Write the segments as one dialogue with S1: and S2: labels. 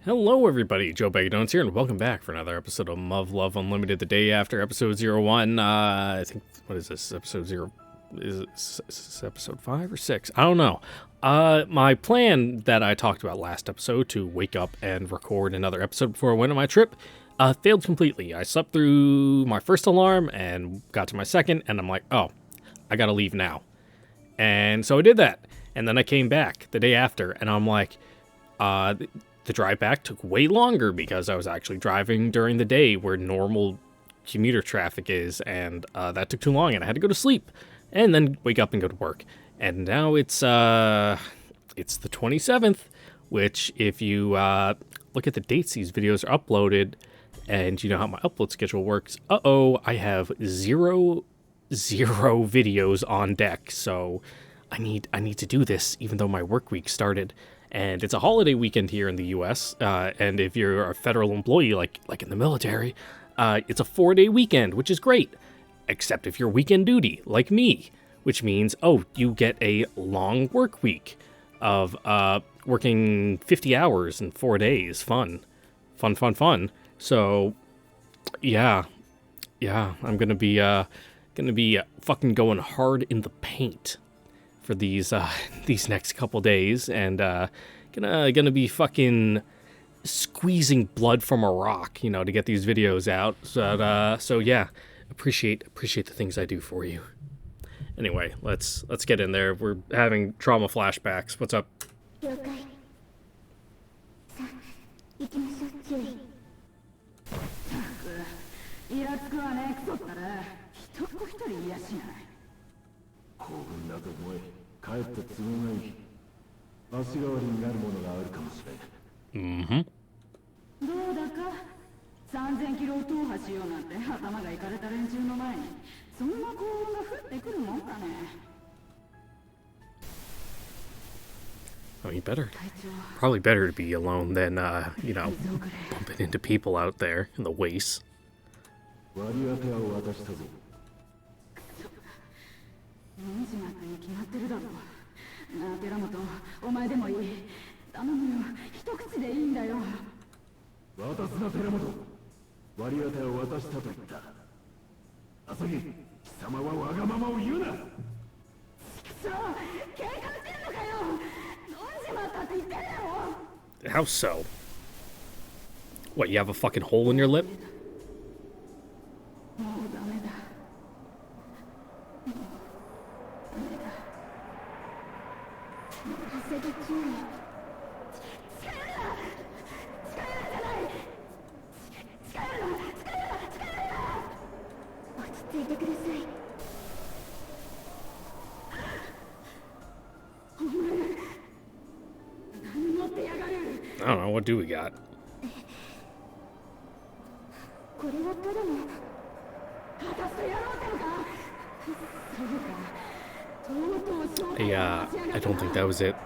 S1: Hello everybody, Joe Bagadones here, and welcome back for another episode of MUV Love Unlimited, the day after episode 01. I think, what is this, episode 0? Is this episode 5 or 6? I don't know. My plan that I talked about last episode to wake up and record another episode before I went on my trip failed completely. I slept through my first alarm and got to my second, and I'm like, oh, I gotta leave now. And so I did that, and then I came back the day after, and I'm like, the drive back took way longer because I was actually driving during the day where normal commuter traffic is, and that took too long, and I had to go to sleep and then wake up and go to work. And now it's the 27th, which if you look at the dates these videos are uploaded and you know how my upload schedule works, I have zero videos on deck, so I need to do this even though my work week started. And it's a holiday weekend here in the U.S., and if you're a federal employee, like in the military, it's a 4-day weekend, which is great, except if you're weekend duty, like me, which means, you get a long work week of working 50 hours in 4 days. Fun. So, yeah, I'm gonna be fucking going hard in the paint for these next couple days, and gonna be fucking squeezing blood from a rock, to get these videos out. So yeah, appreciate the things I do for you. Anyway, let's get in there. We're having trauma flashbacks. What's up? Mm-hmm.
S2: どうだか3000キロを踏破しようなんて頭がいかれた連中の前にそんな幸運が降ってくるもんかね。
S1: Oh, you better. Probably better to be alone than, bumping into people out there in the wastes.
S2: 忍者なんかに決まってるだろう。なあ寺本、お前でもいい。頼むよ、一口でいいんだよ。
S3: 渡すな寺本。割り当てを渡したと言った。朝木、貴様はわがままを言うな。
S2: くそ、喧嘩してんのかよ。飲んじまったって言ってんだろ。
S1: How so? What, you have a fucking hole in your lip?
S2: もうダメだ。
S1: I don't know, what do we got? I don't think that was it.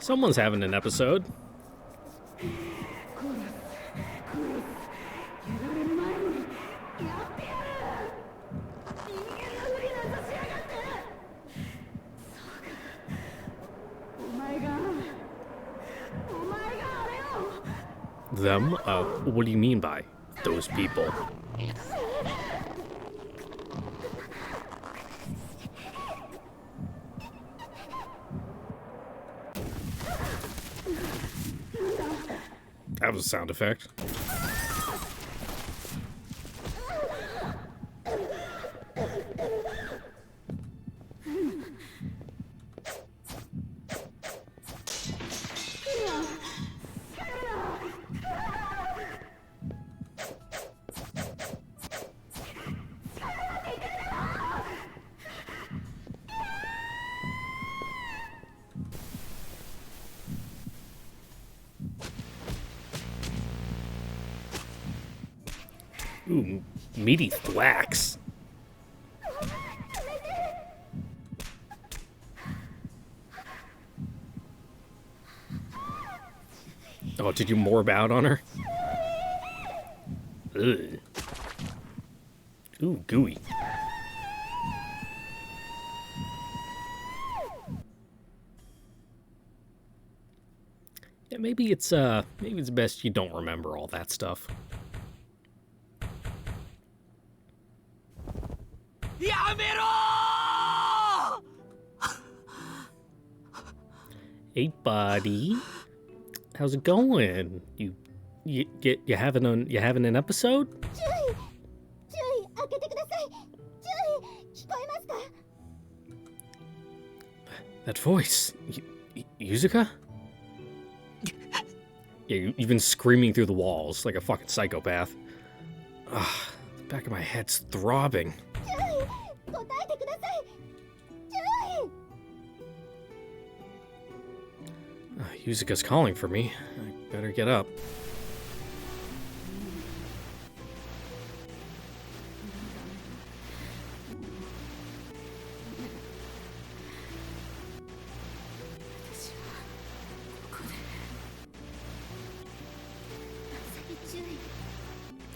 S1: Someone's having an episode. Them? What do you mean by those people? That was a sound effect. Ooh, meaty thwacks. Oh, did you morb out on her? Ugh. Ooh, gooey. Yeah, maybe it's best you don't remember all that stuff. Hey, buddy. How's it going? You having an episode? That voice, Yuzuka? Yeah, you've been screaming through the walls like a fucking psychopath. Ugh, the back of my head's throbbing. Yuzuka's calling for me. I better get up.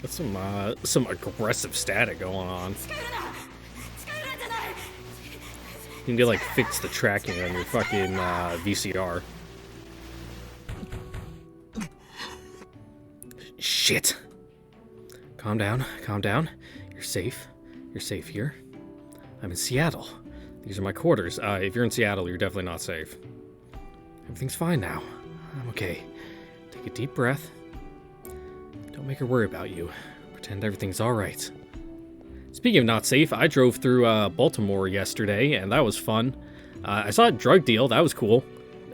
S1: That's some aggressive static going on. You need to like fix the tracking on your fucking VCR. Shit. Calm down, calm down. You're safe. You're safe here. I'm in Seattle. These are my quarters. If you're in Seattle, you're definitely not safe. Everything's fine now. I'm okay. Take a deep breath. Don't make her worry about you. Pretend everything's alright. Speaking of not safe, I drove through Baltimore yesterday, and that was fun. I saw a drug deal. That was cool.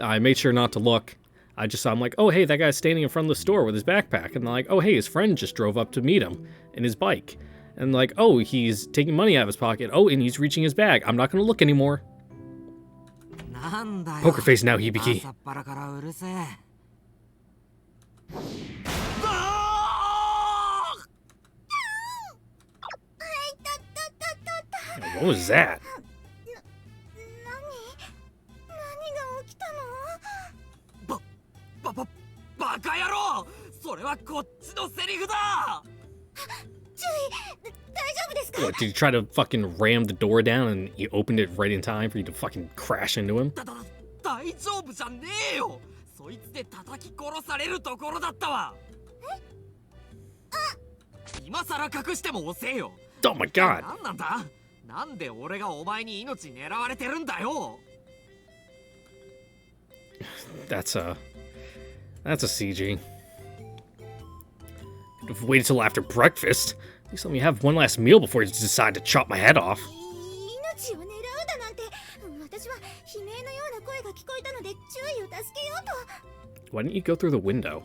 S1: I made sure not to look. I just saw him like, oh, hey, that guy's standing in front of the store with his backpack. And they're like, oh, hey, his friend just drove up to meet him in his bike. And like, oh, he's taking money out of his pocket. Oh, and he's reaching his bag. I'm not going to look anymore. Poker face now, Hibiki. What was that? What, did you try to fucking ram the door down and you opened it right in time for you to fucking crash into him? Oh my god! That's a CG. Wait until after breakfast. At least let me have one last meal before you decide to chop my head off. Why didn't you go through the window?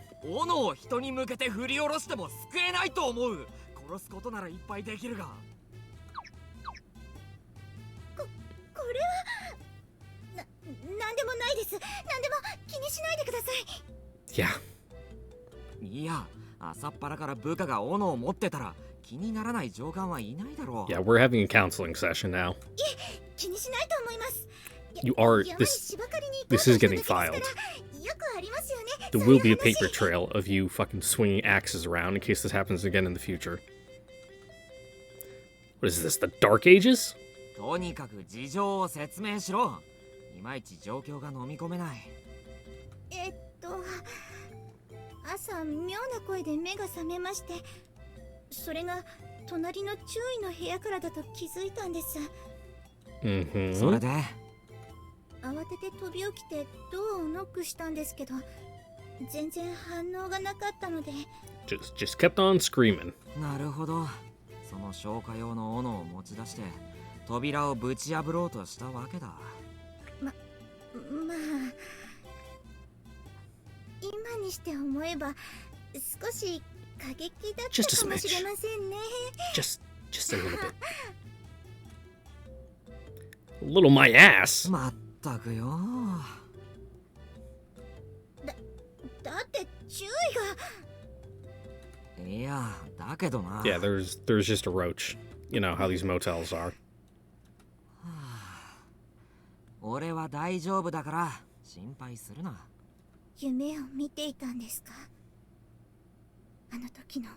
S1: Yeah. Yeah, we're having a counseling session now. You are. This is getting filed. There will be a paper trail of you fucking swinging axes around in case this happens again in the future. What is this, the Dark Ages? Just kept on screaming. Just a smidge. Just a little bit. A little my ass. Yeah, there's just a roach. You know how these motels are.
S4: 夢を見ていたんですか？あの時の。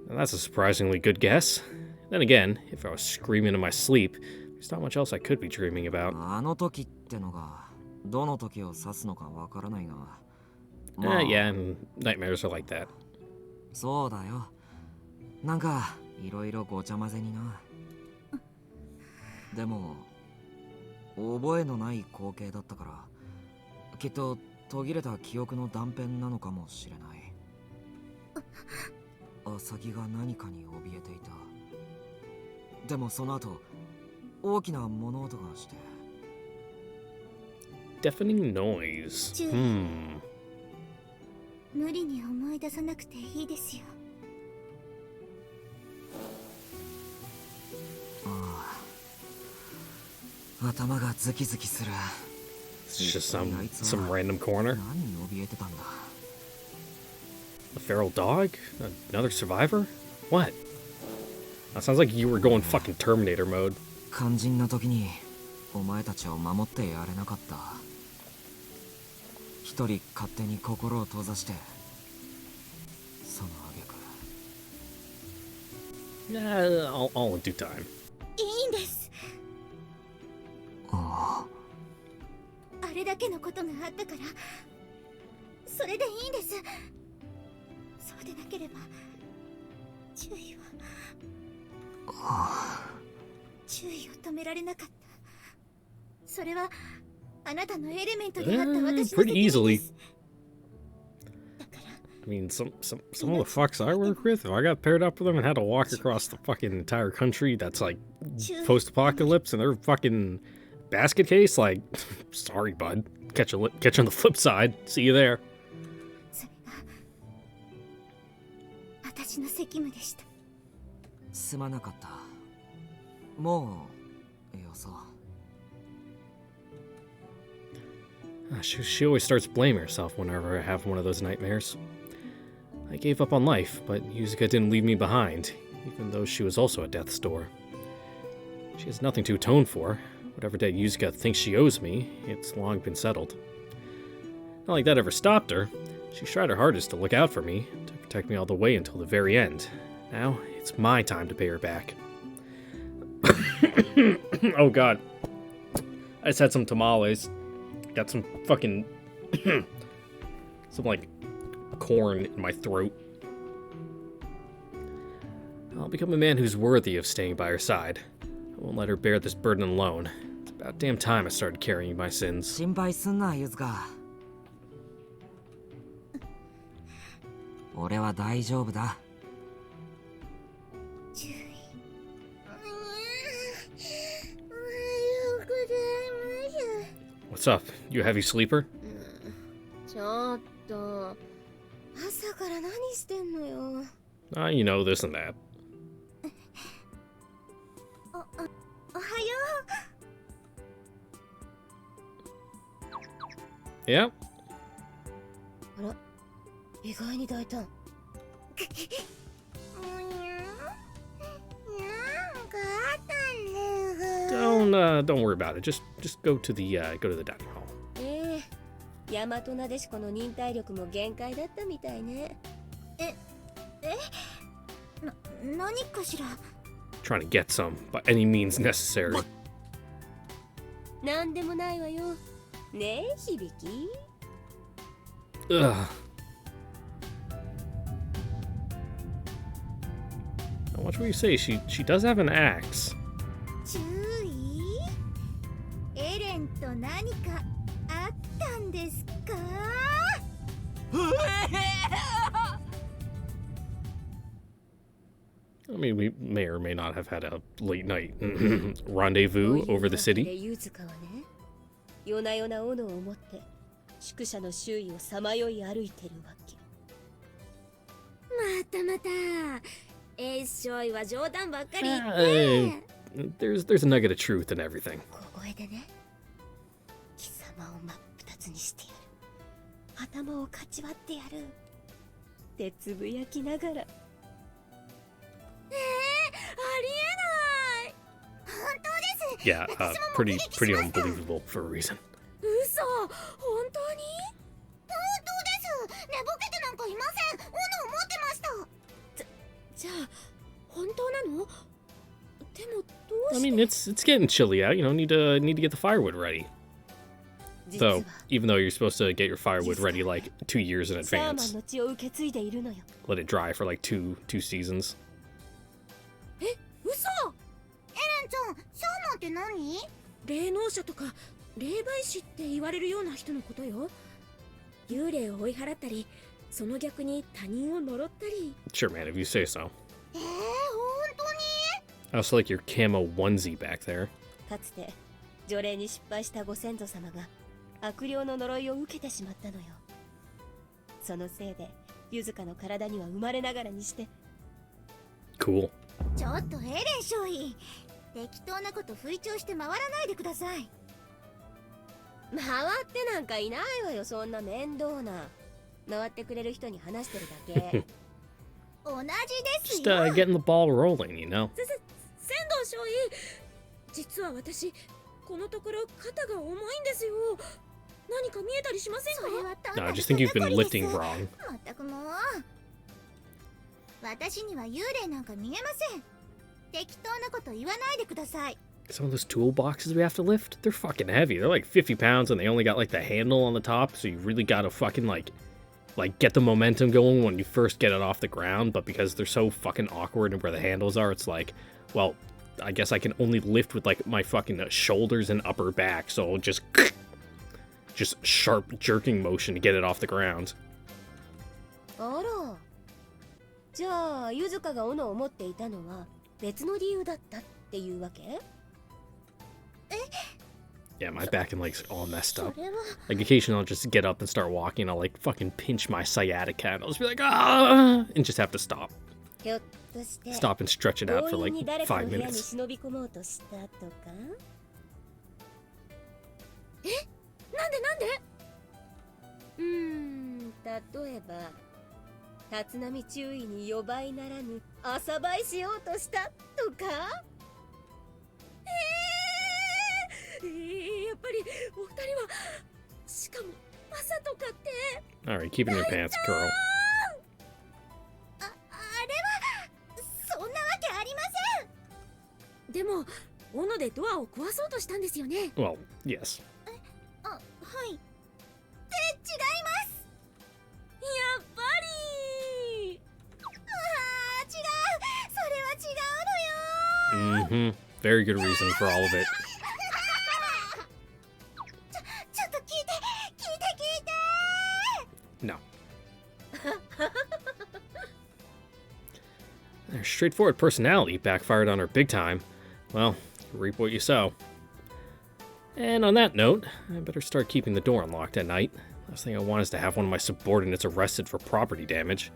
S1: That's a surprisingly good guess. Then again, if I was screaming in my sleep, there's not much else I could be dreaming about.
S5: あの時ってのがどの時を指すのかわからないが。
S1: Yeah, and nightmares are like that.
S5: そうだよ。なんかいろいろごちゃ混ぜにな。でも覚えのない光景だったから、きっと途切れた記憶の断片なのかもしれない。アサギが何かに怯えていた。でもその後大きな物音がして。
S1: Deafening noise.
S4: 無理に思い出さなくていいですよ。
S5: 頭がズキズキする。
S1: It's just some random corner.
S5: 何に怯えてたんだ。
S1: A feral dog? Another survivor? What? That sounds like you were going fucking Terminator mode.
S5: 肝心な時にお前たちを守ってやれなかった。一人勝手に心を閉ざして、その挙句。
S1: All in due time.
S4: いいんです。あれだけのことがあったから、それでいいんです。そうでなければ注意を止められなかった。それはあなたのエレメントであった私の責任
S1: pretty
S4: で
S1: easily.
S4: す。だから
S1: I mean, some of the fucks I work with, if I got paired up with them and had to walk across the fucking entire country that's like post-apocalypse and they're fucking basket case, like, sorry, bud. Catch you on the flip side. See you there.
S4: それが私の責務でした。
S5: すまなかった。もうよそう。
S1: She always starts blaming herself whenever I have one of those nightmares. I gave up on life, but Yuzuka didn't leave me behind, even though she was also at death's door. She has nothing to atone for. Whatever debt Yuzuka thinks she owes me, it's long been settled. Not like that ever stopped her. She tried her hardest to look out for me, to protect me all the way until the very end. Now, it's my time to pay her back. Oh god. I just had some tamales. Got some fucking... some, like, corn in my throat. I'll become a man who's worthy of staying by her side. I won't let her bear this burden alone. It's about damn time I started carrying my sins.
S5: 心配すんな、ゆずか。俺は大丈夫だ。
S4: 注意。
S1: What's up? You a heavy sleeper?
S4: ちょっと朝から何してんのよ。
S1: You know, this and that.
S4: おはよう。
S1: Yeah?
S4: あら、意外に大胆。なんかあったんだよ。
S1: Don't worry about it. Just go to the dining hall.
S6: 大和なでしこの忍耐力も限界だったみたいね。
S4: 何かしら。
S1: Trying to get some by any means necessary.
S6: なんでもないわよ。ねえ、響き。
S1: Ugh. Now, watch what you say. She does have an axe.
S4: 注意。エレンと何かあったんですか？
S1: I mean, we may or may not have had a late night rendezvous over the city.
S6: ゆずかはね、夜な夜な斧を持って宿舎の周囲をさまよい歩いてるわけ。
S4: またまた。少尉は冗談ばっかり。
S1: There's a nugget of truth in everything.
S6: 小声でね、貴様を真っ二つにしてやる。頭をかち割ってやる。ってつぶやきながら。
S4: ありえない。本当です。
S1: Yeah, pretty unbelievable for a reason.
S4: 嘘
S1: I mean, it's getting chilly out. You know, need to get the firewood ready. Though, even though you're supposed to get your firewood ready like 2 years in
S6: シャーマン
S1: advance,
S6: の血を受け継いでいるのよ。
S1: let it dry for like two seasons.
S6: 嘘。
S4: エレンちゃん、シャーマンって何？
S6: 霊能者とか霊媒師って言われるような人のことよ。幽霊を追い払ったり、その逆に他人を呪ったり。
S1: Sure, man, if you say so.
S4: 本当に？
S1: I also like your camo onesie back there.
S6: かつて除霊に失敗したご先祖様が悪霊の呪いを受けてしまったのよ。そのせいでユズカの体には生まれながらにして。
S1: Cool.
S4: ちょっとエレン少尉、適当なこと吹聴して回らないでください。
S6: 回ってなんかいないわよ、そんな面倒な。回ってくれる人に話してるだけ。
S4: 同じですよ。
S1: Just getting the ball rolling, you know.
S6: 仙道少尉、実は私このところ肩が重いんですよ。何か見えたりしませんか？
S4: それは単
S1: No,
S4: な
S1: I
S4: る
S1: just think you've been
S4: 肩こりです。
S1: lifting wrong.
S4: まったくもう。私には幽霊なんか見えません。適当なこと言わないでください。
S1: Some of those toolboxes we have to lift, they're fucking heavy. They're like 50 pounds and they only got like the handle on the top, so you really gotta fucking like get the momentum going when you first get it off the ground, but because they're so fucking awkward and where the handles are, it's like, well, I guess I can only lift with like my fucking shoulders and upper back, so I'll just sharp jerking motion to get it off the ground.
S6: あら。じゃあユズカが斧を持っていたのは別の理由だったっていうわけ？
S1: Yeah, my back and legs are all messed up.
S4: それは
S1: Like occasionally I'll just get up and start walking, I'll like fucking pinch my sciatica and I'll just be like, ah, and just have to stop.
S6: ひょっとして
S1: Stop and stretch it out for
S6: 強
S1: like
S6: 引に誰か
S1: 5
S6: の部屋に
S1: minutes.
S6: 忍び込もうとしたとか？え？なんで？例えば立浪注意に予売ならぬ朝倍しようとしたとか？やっぱりお二人はしかも朝とかって。
S1: Alright, keep in your pants, girl.
S4: あれはそんなわけありません。
S6: でも斧でドアを壊そうとしたんですよね。
S1: Well, yes.
S4: あ、はい。違います。
S6: やっぱり。
S4: あー、違う。それは違うのよ。
S1: Mm-hmm. Very good reason for all of it.
S4: ちょっと聞いて。
S1: No. Her straightforward personality backfired on her big time. Well, you reap what you sow. And on that note, I better start keeping the door unlocked at night. Last thing I want is to have one of my subordinates arrested for property damage.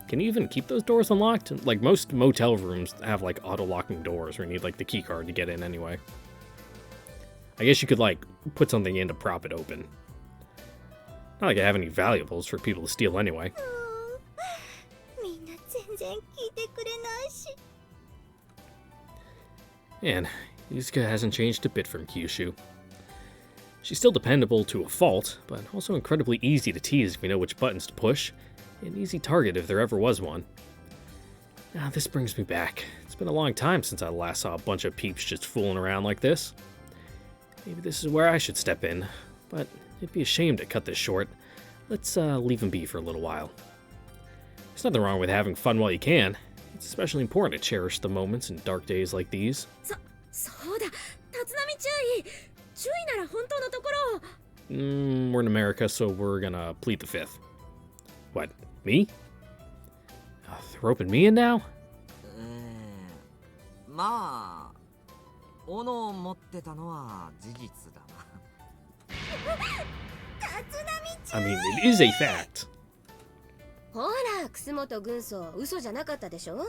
S1: Can you even keep those doors unlocked? Like, most motel rooms have, like, auto-locking doors where you need, like, the key card to get in anyway. I guess you could, like, put something in to prop it open. Not like I have any valuables for people to steal anyway.
S4: みんな全然聞いてくれないし。
S1: And Yusuka hasn't changed a bit from Kyushu. She's still dependable to a fault, but also incredibly easy to tease if you know which buttons to push. An easy target if there ever was one. Now this brings me back. It's been a long time since I last saw a bunch of peeps just fooling around like this. Maybe this is where I should step in, but it'd be a shame to cut this short. Let's leave him be for a little while. There's nothing wrong with having fun while you can. It's especially important to cherish the moments in dark days like these.
S6: そうだ、立浪注意。注意なら本当のところを。
S1: We're in America, so we're gonna plead the fifth. What, me? They're roping me in now?
S5: まあ斧を持ってたのは事実だな。
S1: I mean, it is a fact.
S6: ほら、楠本軍曹、嘘じゃなかったでしょ。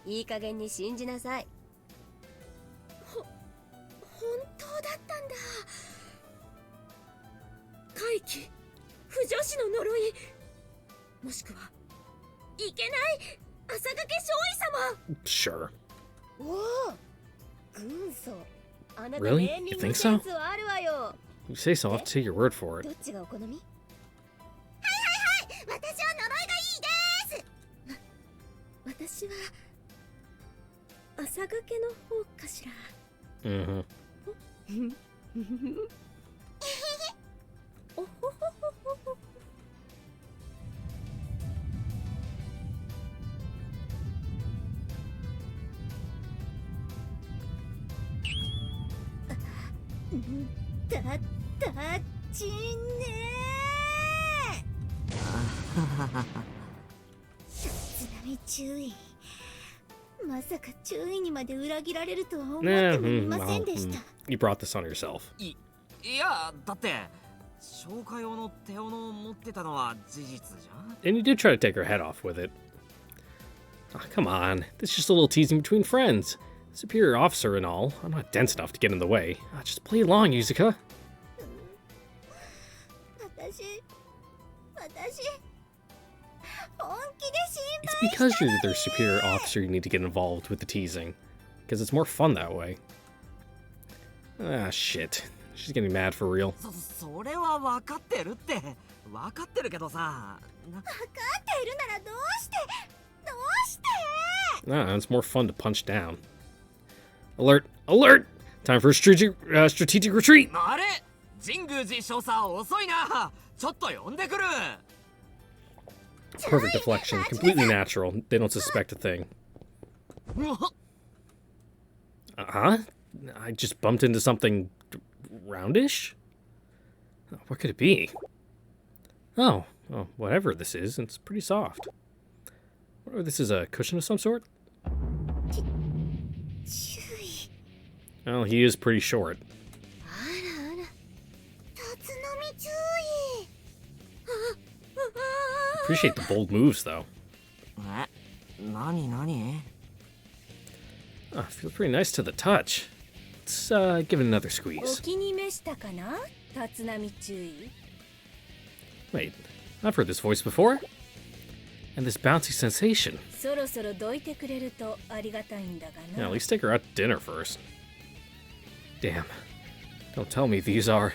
S6: いい加減に信じなさい。本当だったんだ。怪奇、不女子の呪い、もしくはいけない朝掛少尉様。
S1: Sure.
S6: おお、軍曹、あなた
S1: Really?
S6: ネーミン
S1: You
S6: グ
S1: think
S6: セ
S1: so?
S6: ンスはあるわよ。
S1: You say so, I'll have to take your word for it.
S6: どっちがお好み？
S4: 私は呪いがいいです。
S6: 私は朝掛けの方かしら。
S1: Mm-hmm.
S6: おほほほほほ。たちねー。津波注意。まさか注意にまで裏切られるとは思ってもいませんでした。
S1: You brought this on yourself.
S5: いや、だって消化用の手斧を持ってたのは事実じゃん。
S1: And you did try to take her head off with it. Oh, come on. This is just a little teasing between friends. Superior officer and all. I'm not dense enough to get in the way. Just play along, Yuzuka.
S6: 私本気で心
S1: It's
S6: 配
S1: because
S6: した
S1: you're
S6: の
S1: their
S6: に。
S1: superior officer you need to get involved with the teasing. Because it's more fun that way. Ah, shit. She's getting mad for real.
S5: それは分かってるって分かってるけどさ。
S6: 分かっているならどうして。
S1: Ah, it's more fun to punch down. Alert! Alert! Time for a strategic retreat!
S5: あれ神宮寺少佐遅いな。ちょっと呼んでくる。
S1: Perfect deflection. Completely natural. They don't suspect a thing. Uh-huh? I just bumped into something roundish? Oh, what could it be? Oh, well, whatever this is, it's pretty soft. Whatever this is, a cushion of some sort?
S6: 注意。
S1: Well, he is pretty short.
S6: あらあら。竜波注意。
S1: Appreciate the bold moves, though.
S5: 何
S1: Oh, feels pretty nice to the touch. Let's give it another
S6: お
S1: squeeze.
S6: 気に召したかな、竜波注意。
S1: Wait, I've heard this voice before. And this bouncy sensation.
S6: そろそろどいてくれるとありがたいんだが
S1: Yeah,
S6: な。
S1: at least take her out to dinner first. Damn. Don't tell me these are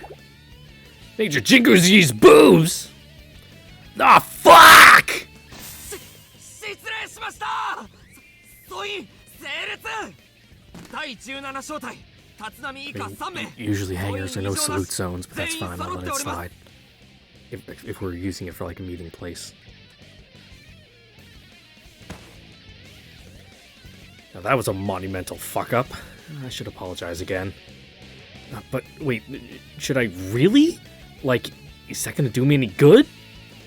S1: Major Jinguzi's boobs! Ah, fuck!
S5: 失礼しました。総員整列。第17小隊竜波以下3名。
S1: Usually hangars are no salute zones, but that's fine. I'll let it slide. If we're using it for like a meeting place. Now that was a monumental fuck up. I should apologize again. But wait, should I really? Like, is that gonna do me any good?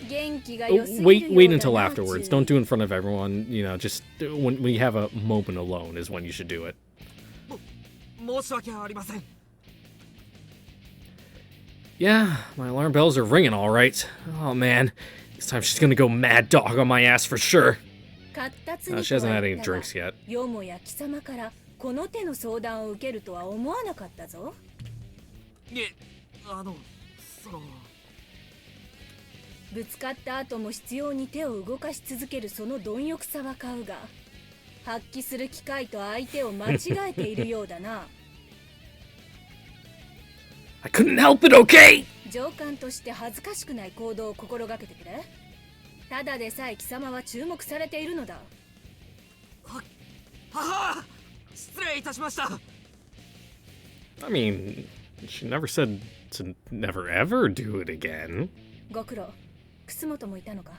S6: 元気が
S1: Oh,
S6: 良すぎるようだな。
S1: wait until afterwards. Don't do it in front of everyone. You know, just when you have a moment alone is when you should do it.
S5: 申し訳ありません。
S1: Yeah, my alarm bells are ringing all right. Oh man, this time she's gonna go mad dog on my ass for sure.
S6: 活達に
S1: She hasn't had any
S6: とは言
S1: drinks
S6: ったが
S1: yet.
S6: よもや貴様からこの手の相談を受けるとは思わなかったぞ。
S5: その
S6: ぶつかった後も執拗に手を動かし続けるその貪欲さは買うが、発揮する機会と相手を間違えているようだな。
S1: I couldn't help it, okay?
S6: 上官として恥ずかしくない行動を心がけてくれ。ただでさえ貴様は注目されているのだ。
S5: はは失礼いたしました。
S1: I mean, she never said to never ever do it again.
S6: ご苦労。楠本もいたのか。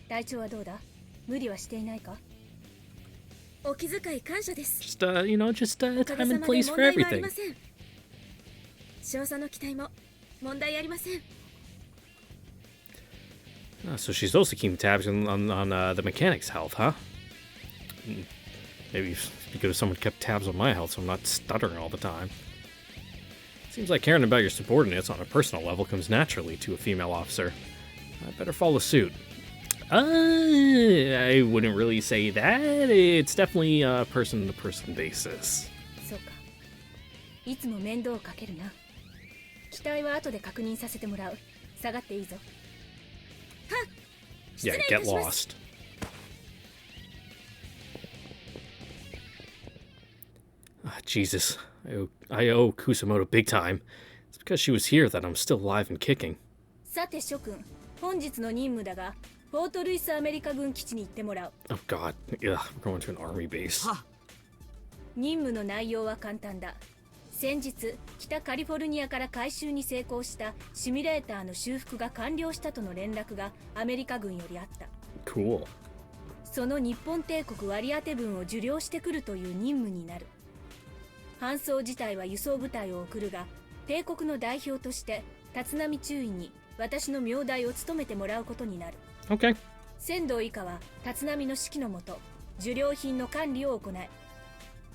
S6: 体調はどうだ？無理はしていないか？お気遣い感謝です。
S1: Just, you know, just
S6: おかげ
S1: time
S6: さ
S1: and
S6: まで
S1: place
S6: 問
S1: for
S6: 題はあり
S1: everything.
S6: ません。少佐の期待も問題ありません。
S1: So she's supposed to keep tabs on the mechanic's health, huh? Maybe it'd be good if someone kept tabs on my health so I'm not stuttering all the time. Seems like caring about your subordinates on a personal level comes naturally to a female officer. I better follow suit. I wouldn't really say that. It's definitely a person-to-person basis.
S6: そうか。いつも面倒をかけるな。期待は後で確認させてもらう。下がっていいぞ。
S1: Yeah, get lost. Jesus. I owe Kusamoto big time. It's because she was here that I'm still alive and kicking.
S6: さて諸君、本日の任務だが、フォートルイスアメリカ軍基地に行ってもらう。
S1: Oh god. Ugh, we're going to an army base.
S6: 任務の内容は簡単だ。
S7: 先日北カリフォルニアから回収に成功したシミュレーターの修復が完了したとの連絡がアメリカ軍よりあった。
S1: Cool.
S7: その日本帝国割り当て分を受領してくるという任務になる。搬送自体は輸送部隊を送るが、帝国の代表として立浪中尉に私の名代を務めてもらうことになる。
S1: Okay.
S7: 仙道以下は立浪の指揮のもと受領品の管理を行い、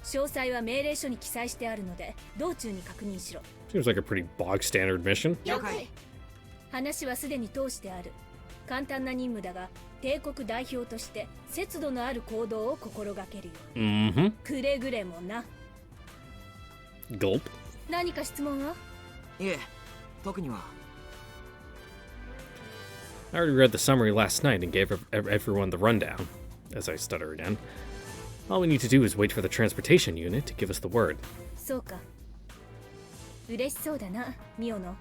S7: 詳細は命令書に記載してあるので道中に確認しろ。
S1: Seems like a pretty bog standard mission.
S7: 了解。話はすでに通してある。簡単な任務だが、帝国代表として節度のある行動を心がけるよ。
S1: Mm-hmm.
S7: くれぐれもな。
S1: Gulp.
S7: 何か質問は？
S5: いえ、特には。
S1: I already read the summary last night and gave everyone the rundown. As I stutter again. All we need to do is wait for the transportation unit to give us the word.
S7: そうか。嬉しそうだな、ミオの。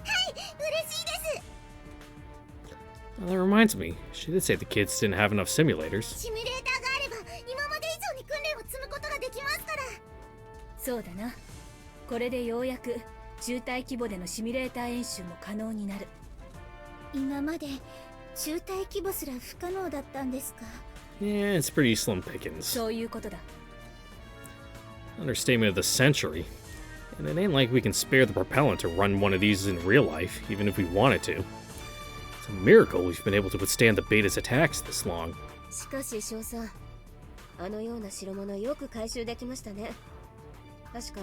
S4: 嬉しいです。
S1: Well, that reminds me, she did say the kids didn't have enough simulators.
S4: シミュレーターがあれば今まで以上に訓練を積むことができますから。
S7: そうだな。これでようやく中隊規模でのシミュレーター演習も可能になる。
S4: 今まで中隊規模すら不可能だったんですか。
S1: Yeah, it's pretty slim pickings.
S7: そういうことだ。
S1: Understatement of the century. And it ain't like we can spare the propellant to run one of these in real life, even if we wanted to. It's a miracle we've been able to withstand the beta's attacks this long.
S6: しかし少佐、あのような代物よく回収できましたね。確か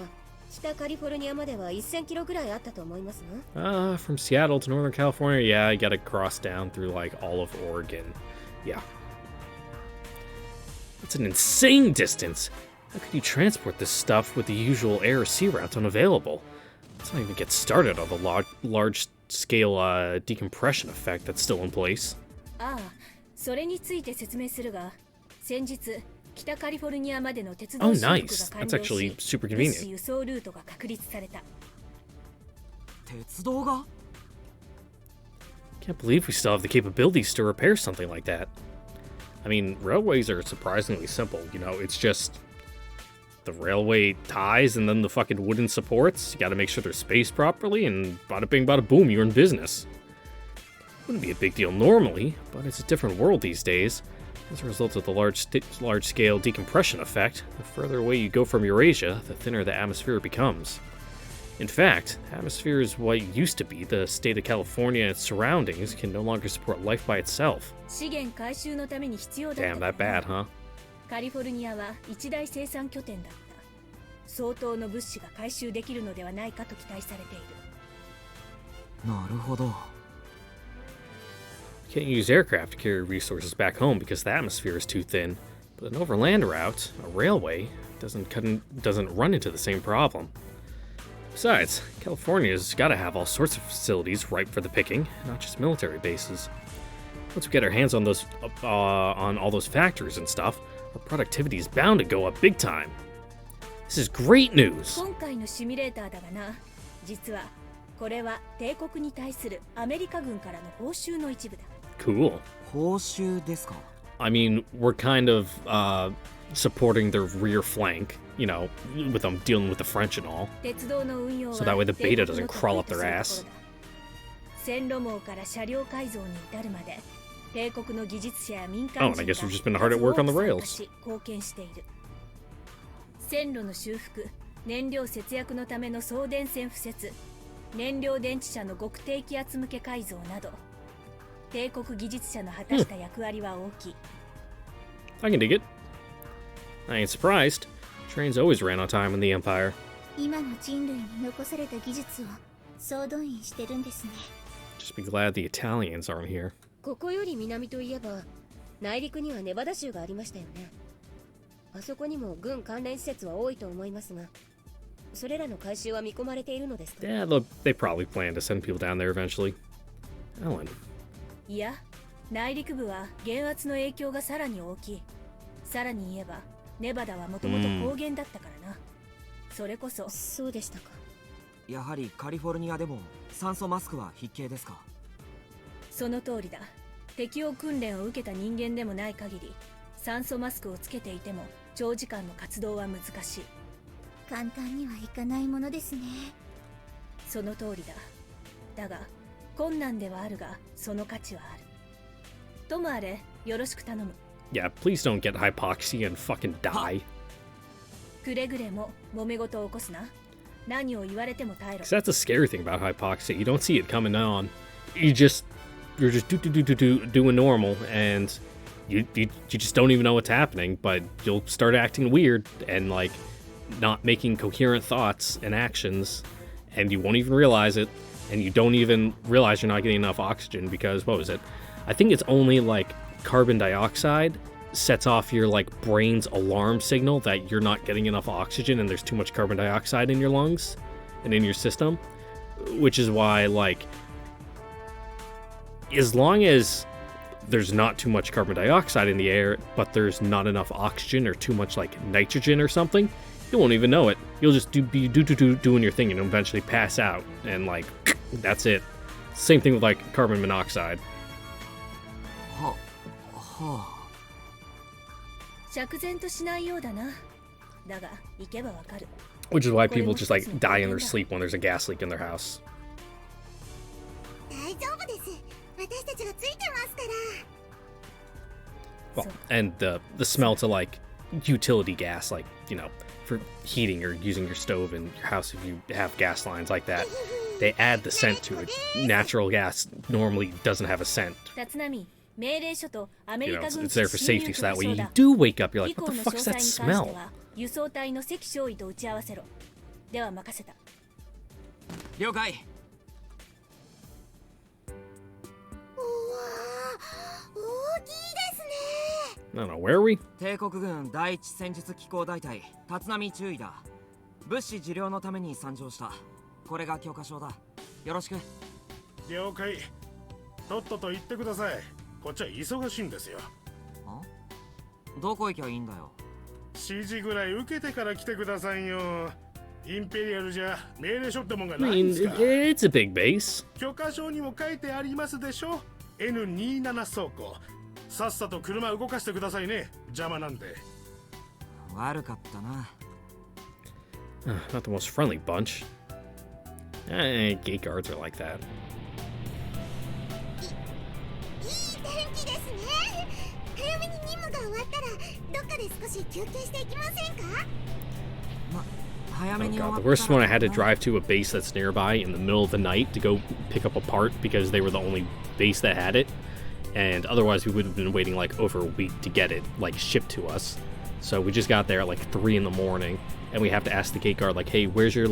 S6: 北カリフォルニアまでは1000キロぐらいあったと思いますが。
S1: From Seattle to Northern California, yeah, I gotta cross down through like all of Oregon. Yeah. It's an insane distance. How could you transport this stuff with the usual air or sea routes unavailable? Let's not even get started on the large-scale decompression effect that's still in place.
S7: ああ、それについて説明するが、先日北カリフォルニアまでの鉄道
S1: Oh,
S7: 修復が
S1: nice.
S7: 完
S1: That's
S7: 了
S1: actually
S7: し、
S1: super
S7: 物資
S1: convenient.
S7: 輸送ルートが確立された。
S5: 鉄道が？
S1: Can't believe we still have the capabilities to repair something like that. I mean, railways are surprisingly simple. You know, it's just the railway ties and then the fucking wooden supports. You gotta make sure they're spaced properly, and bada bing, bada boom, you're in business. Wouldn't be a big deal normally, but it's a different world these days. As a result of the large-scale decompression effect, the further away you go from Eurasia, the thinner the atmosphere becomes. In fact, the atmosphere is what it used to be. The state of California and its surroundings can no longer support life by itself.
S7: 資源回収のために必要だった
S1: Damn,
S7: から
S1: that
S7: な
S1: bad, huh?
S7: カリフォルニアは一大生産拠点だった。相当の物資が回収できるのではないかと期待されている。
S5: なるほど。
S1: Can't use aircraft to carry resources back home because the atmosphere is too thin. But an overland route, a railway, doesn't run into the same problem. Besides, California's got to have all sorts of facilities ripe for the picking, not just military bases. Once we get our hands on those, on all those factories and stuff, our productivity is bound to go up big time. This is great news.
S7: 今回のシミュレーターだがな、実はこれは帝国に対するアメリカ軍からの報酬の一部だ。
S1: Cool.
S5: 報酬ですか？
S1: I mean, we're kind of supporting their rear flank, you know, with them dealing with the French and all.
S7: 鉄道の運用は
S1: So that way the beta
S7: 帝国
S1: doesn't
S7: の
S1: crawl
S7: 得
S1: up
S7: 意と
S1: their
S7: す
S1: ass.
S7: るところだ。線路網から車両改造に至るまで、帝国の技術者や民間
S1: Oh,
S7: 人
S1: and I
S7: が
S1: guess we've just been hard at work on the
S7: 数多く参加
S1: rails.
S7: し貢献している。線路の修復、燃料節約のための送電線敷設、燃料電池車の極低気圧向け改造など、帝国技術者の果たした役割は大きい。
S1: I can dig it. I ain't surprised. Trains always ran on time in the Empire.
S4: 今の人類に残された技術を総動員してるんですね。
S1: Just be glad the Italians aren't here.
S6: ここより南といえば内陸にはネバダ州がありましたよね。あそこにも軍関連施設は多いと思いますが、それらの回収は見込まれているのですか？
S1: Yeah, they probably plan to send people down there eventually. Ellen.
S7: いや、内陸部は減圧の影響がさらに大きい。さらに言えば、ネバダはもともと高原だったからな。それこそ。
S6: そうでしたか。
S5: やはりカリフォルニアでも酸素マスクは必携ですか？
S7: その通りだ。適応訓練を受けた人間でもない限り、酸素マスクをつけていても長時間の活動は難しい。
S4: 簡単にはいかないものですね。
S7: その通りだ。だが困難ではあるがその価値はある。ともあれよろしく頼む。
S1: Yeah, please don't get hypoxia and fucking die.
S7: くれぐれも揉め事を起こすな。何を言われても耐えろ。
S1: Because that's a scary thing about hypoxia. You don't see it coming on. You're just doing normal, and you just don't even know what's happening. But you'll start acting weird and like not making coherent thoughts and actions, and you won't even realize it. And you don't even realize you're not getting enough oxygen because what was it? I think it's only like carbon dioxide sets off your like brain's alarm signal that you're not getting enough oxygen and there's too much carbon dioxide in your lungs and in your system, which is why like as long as there's not too much carbon dioxide in the air but there's not enough oxygen or too much like nitrogen or something, you won't even know it. You'll just be doing your thing and eventually pass out and like that's it. Same thing with like carbon monoxide.
S5: はあ。
S7: 釈然としないようだな。だが行けばわかる。
S1: Which is why people just like die in their sleep when there's a gas leak in their house.
S4: 大丈夫です。私たちがついてますから。
S1: Well, and the smell to like utility gas, like, you know, for heating or using your stove in your house if you have gas lines like that. They add the scent to it. Natural gas normally doesn't have a scent.
S7: 立浪、命令書とアメ
S1: You
S7: リ
S1: know,
S7: カ
S1: it's,
S7: 軍
S1: it's there for
S7: 侵
S1: safety,
S7: 入
S1: so that
S7: 許
S1: way
S7: 可
S1: you
S7: 証だ。
S1: do wake up, you're
S7: 以
S1: like,
S7: 降
S1: what
S7: の
S1: the
S7: 詳
S1: fuck's
S7: 細
S1: that
S7: に関して
S1: smell?
S7: は輸送隊の関少尉と打ち合わせろ。では任せた。
S5: 了解。
S4: うわー、大きいですね。
S1: I don't know, where are we?
S5: 帝国軍第一戦術機構大隊立浪注意だ。物資受領のために参上した。これが許可証だ。よろしく。
S3: 了解。とっとと言ってください。こっちは忙しいんですよ。
S5: どこ行きゃいいんだよ。
S3: 指示ぐらい受けてから来てくださいよ。インペリアルじゃ命令書ってもんが
S1: I
S3: ないん
S1: mean,
S3: ですか。
S1: it's a big base.
S3: 許可証にも書いてありますでしょ。N27 倉庫。さっさと車動かしてくださいね。邪魔なんで。
S5: 悪かったな。
S1: Not the most friendly bunch. Gate guards are like that.
S4: いい天気ですね。早めに任務が終わったらどっかで少し休憩していきませんか。
S5: 早
S1: Oh
S5: めに終わ
S1: god,
S5: っ
S1: the
S5: た
S1: worst
S5: ら
S1: one I had to drive to a base that's nearby in the middle of the night to go pick up a part because they were the only base that had it. And otherwise we would have been waiting like over a week to get it like shipped to us. So we just got there at like 3 in the morning and we have to ask the gate guard like, hey, where's your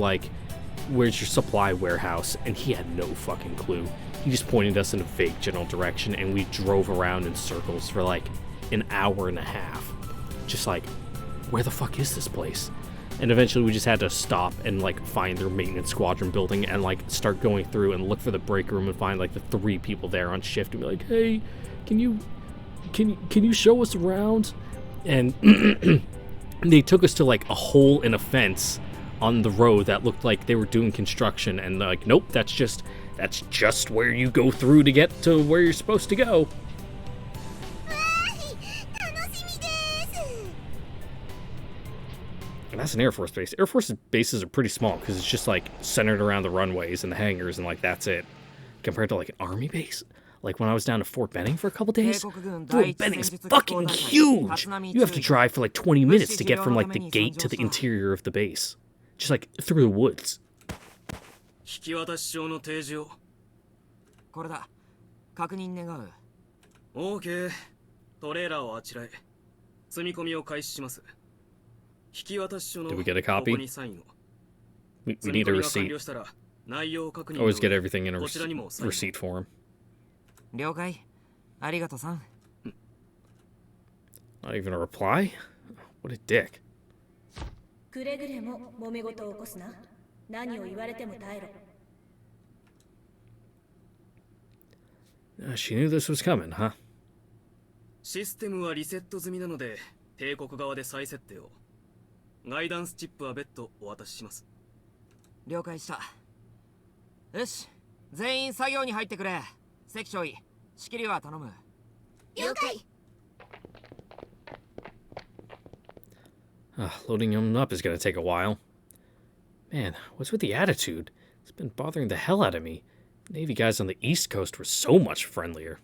S1: supply warehouse? And he had no fucking clue. He just pointed us in a vague general direction and we drove around in circles for like an hour and a half. Just like, where the fuck is this place? And eventually we just had to stop and like find their maintenance squadron building and like start going through and look for the break room and find like the 3 people there on shift and be like, hey, can you show us around? And they took us to like a hole in a fence on the road that looked like they were doing construction and like, nope, that's just where you go through to get to where you're supposed to go.
S4: わーい、楽しみです。
S1: And that's an Air Force base. Air Force bases are pretty small because it's just like centered around the runways and the hangars and like that's it. Compared to like an army base. Like when I was down to Fort Benning for a couple days, Fort Benning's fucking huge. You have to drive for like 20 minutes to get from like the gate to the interior of the base. Just like through the woods.
S5: 引き渡し証の提示を。これだ。確認願う。OK。トレーラーをあちらへ。積み込みを開始します。引き渡し書の
S1: Did we get a copy?
S5: ここにサインを。
S1: We need a
S5: 積み込み
S1: receipt.
S5: が完了したら内容を確認
S1: Always get everything in a
S5: こちらにもサインを。
S1: receipt for him.
S5: 了解。ありがとさん。
S1: Not even a reply? What a dick.
S7: くれぐれも揉め事を起こすな。何を言われても耐えろ。
S1: She knew this was coming, huh?
S5: システムはリセット済みなので帝国側で再設定を。ガイダンスチップは別途お渡しします。了解した。よし、全員作業に入ってくれ。関少尉、仕切りは頼む。
S4: 了解。
S1: Loading him up is going to take a while. Man, what's with the attitude? It's been bothering the hell out of me. Navy guys on the East Coast were so much friendlier.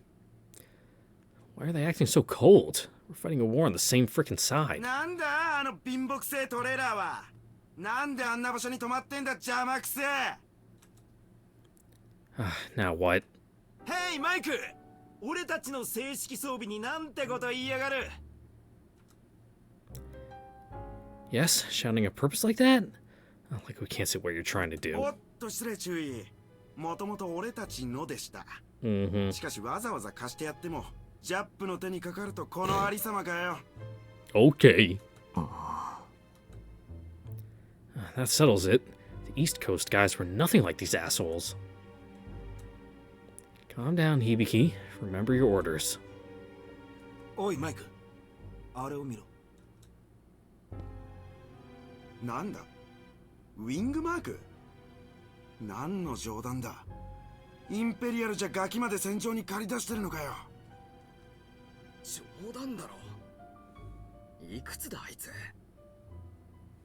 S1: Why are they acting so cold? We're fighting a war on the same frickin' side.
S8: なんだあの貧乏くせえトレーラーは。なんであんな場所に止まってんだ邪魔くせえ。
S1: Now what?
S8: ヘイマイク、俺たちの正式装備になんてこと言いやがる。
S1: Yes, shouting a purpose like that? Oh, like we can't say what you're trying to
S8: お
S1: do.
S8: っと失礼注意。もともと俺たちのでした。
S1: Mm-hmm.
S8: しかしわざわざ貸してやってもジャップの手にかかるとこのありさまかよ。
S1: Okay. That settles it. The East Coast guys were nothing like these assholes. Calm down, Hibiki. Remember your orders.
S8: おいマイク、あれを見ろ。なんだウィングマーク。何の冗談だ。インペリアルじゃガキまで戦場に駆り出してるのかよ。
S5: 冗談だろ。いくつだあいつ。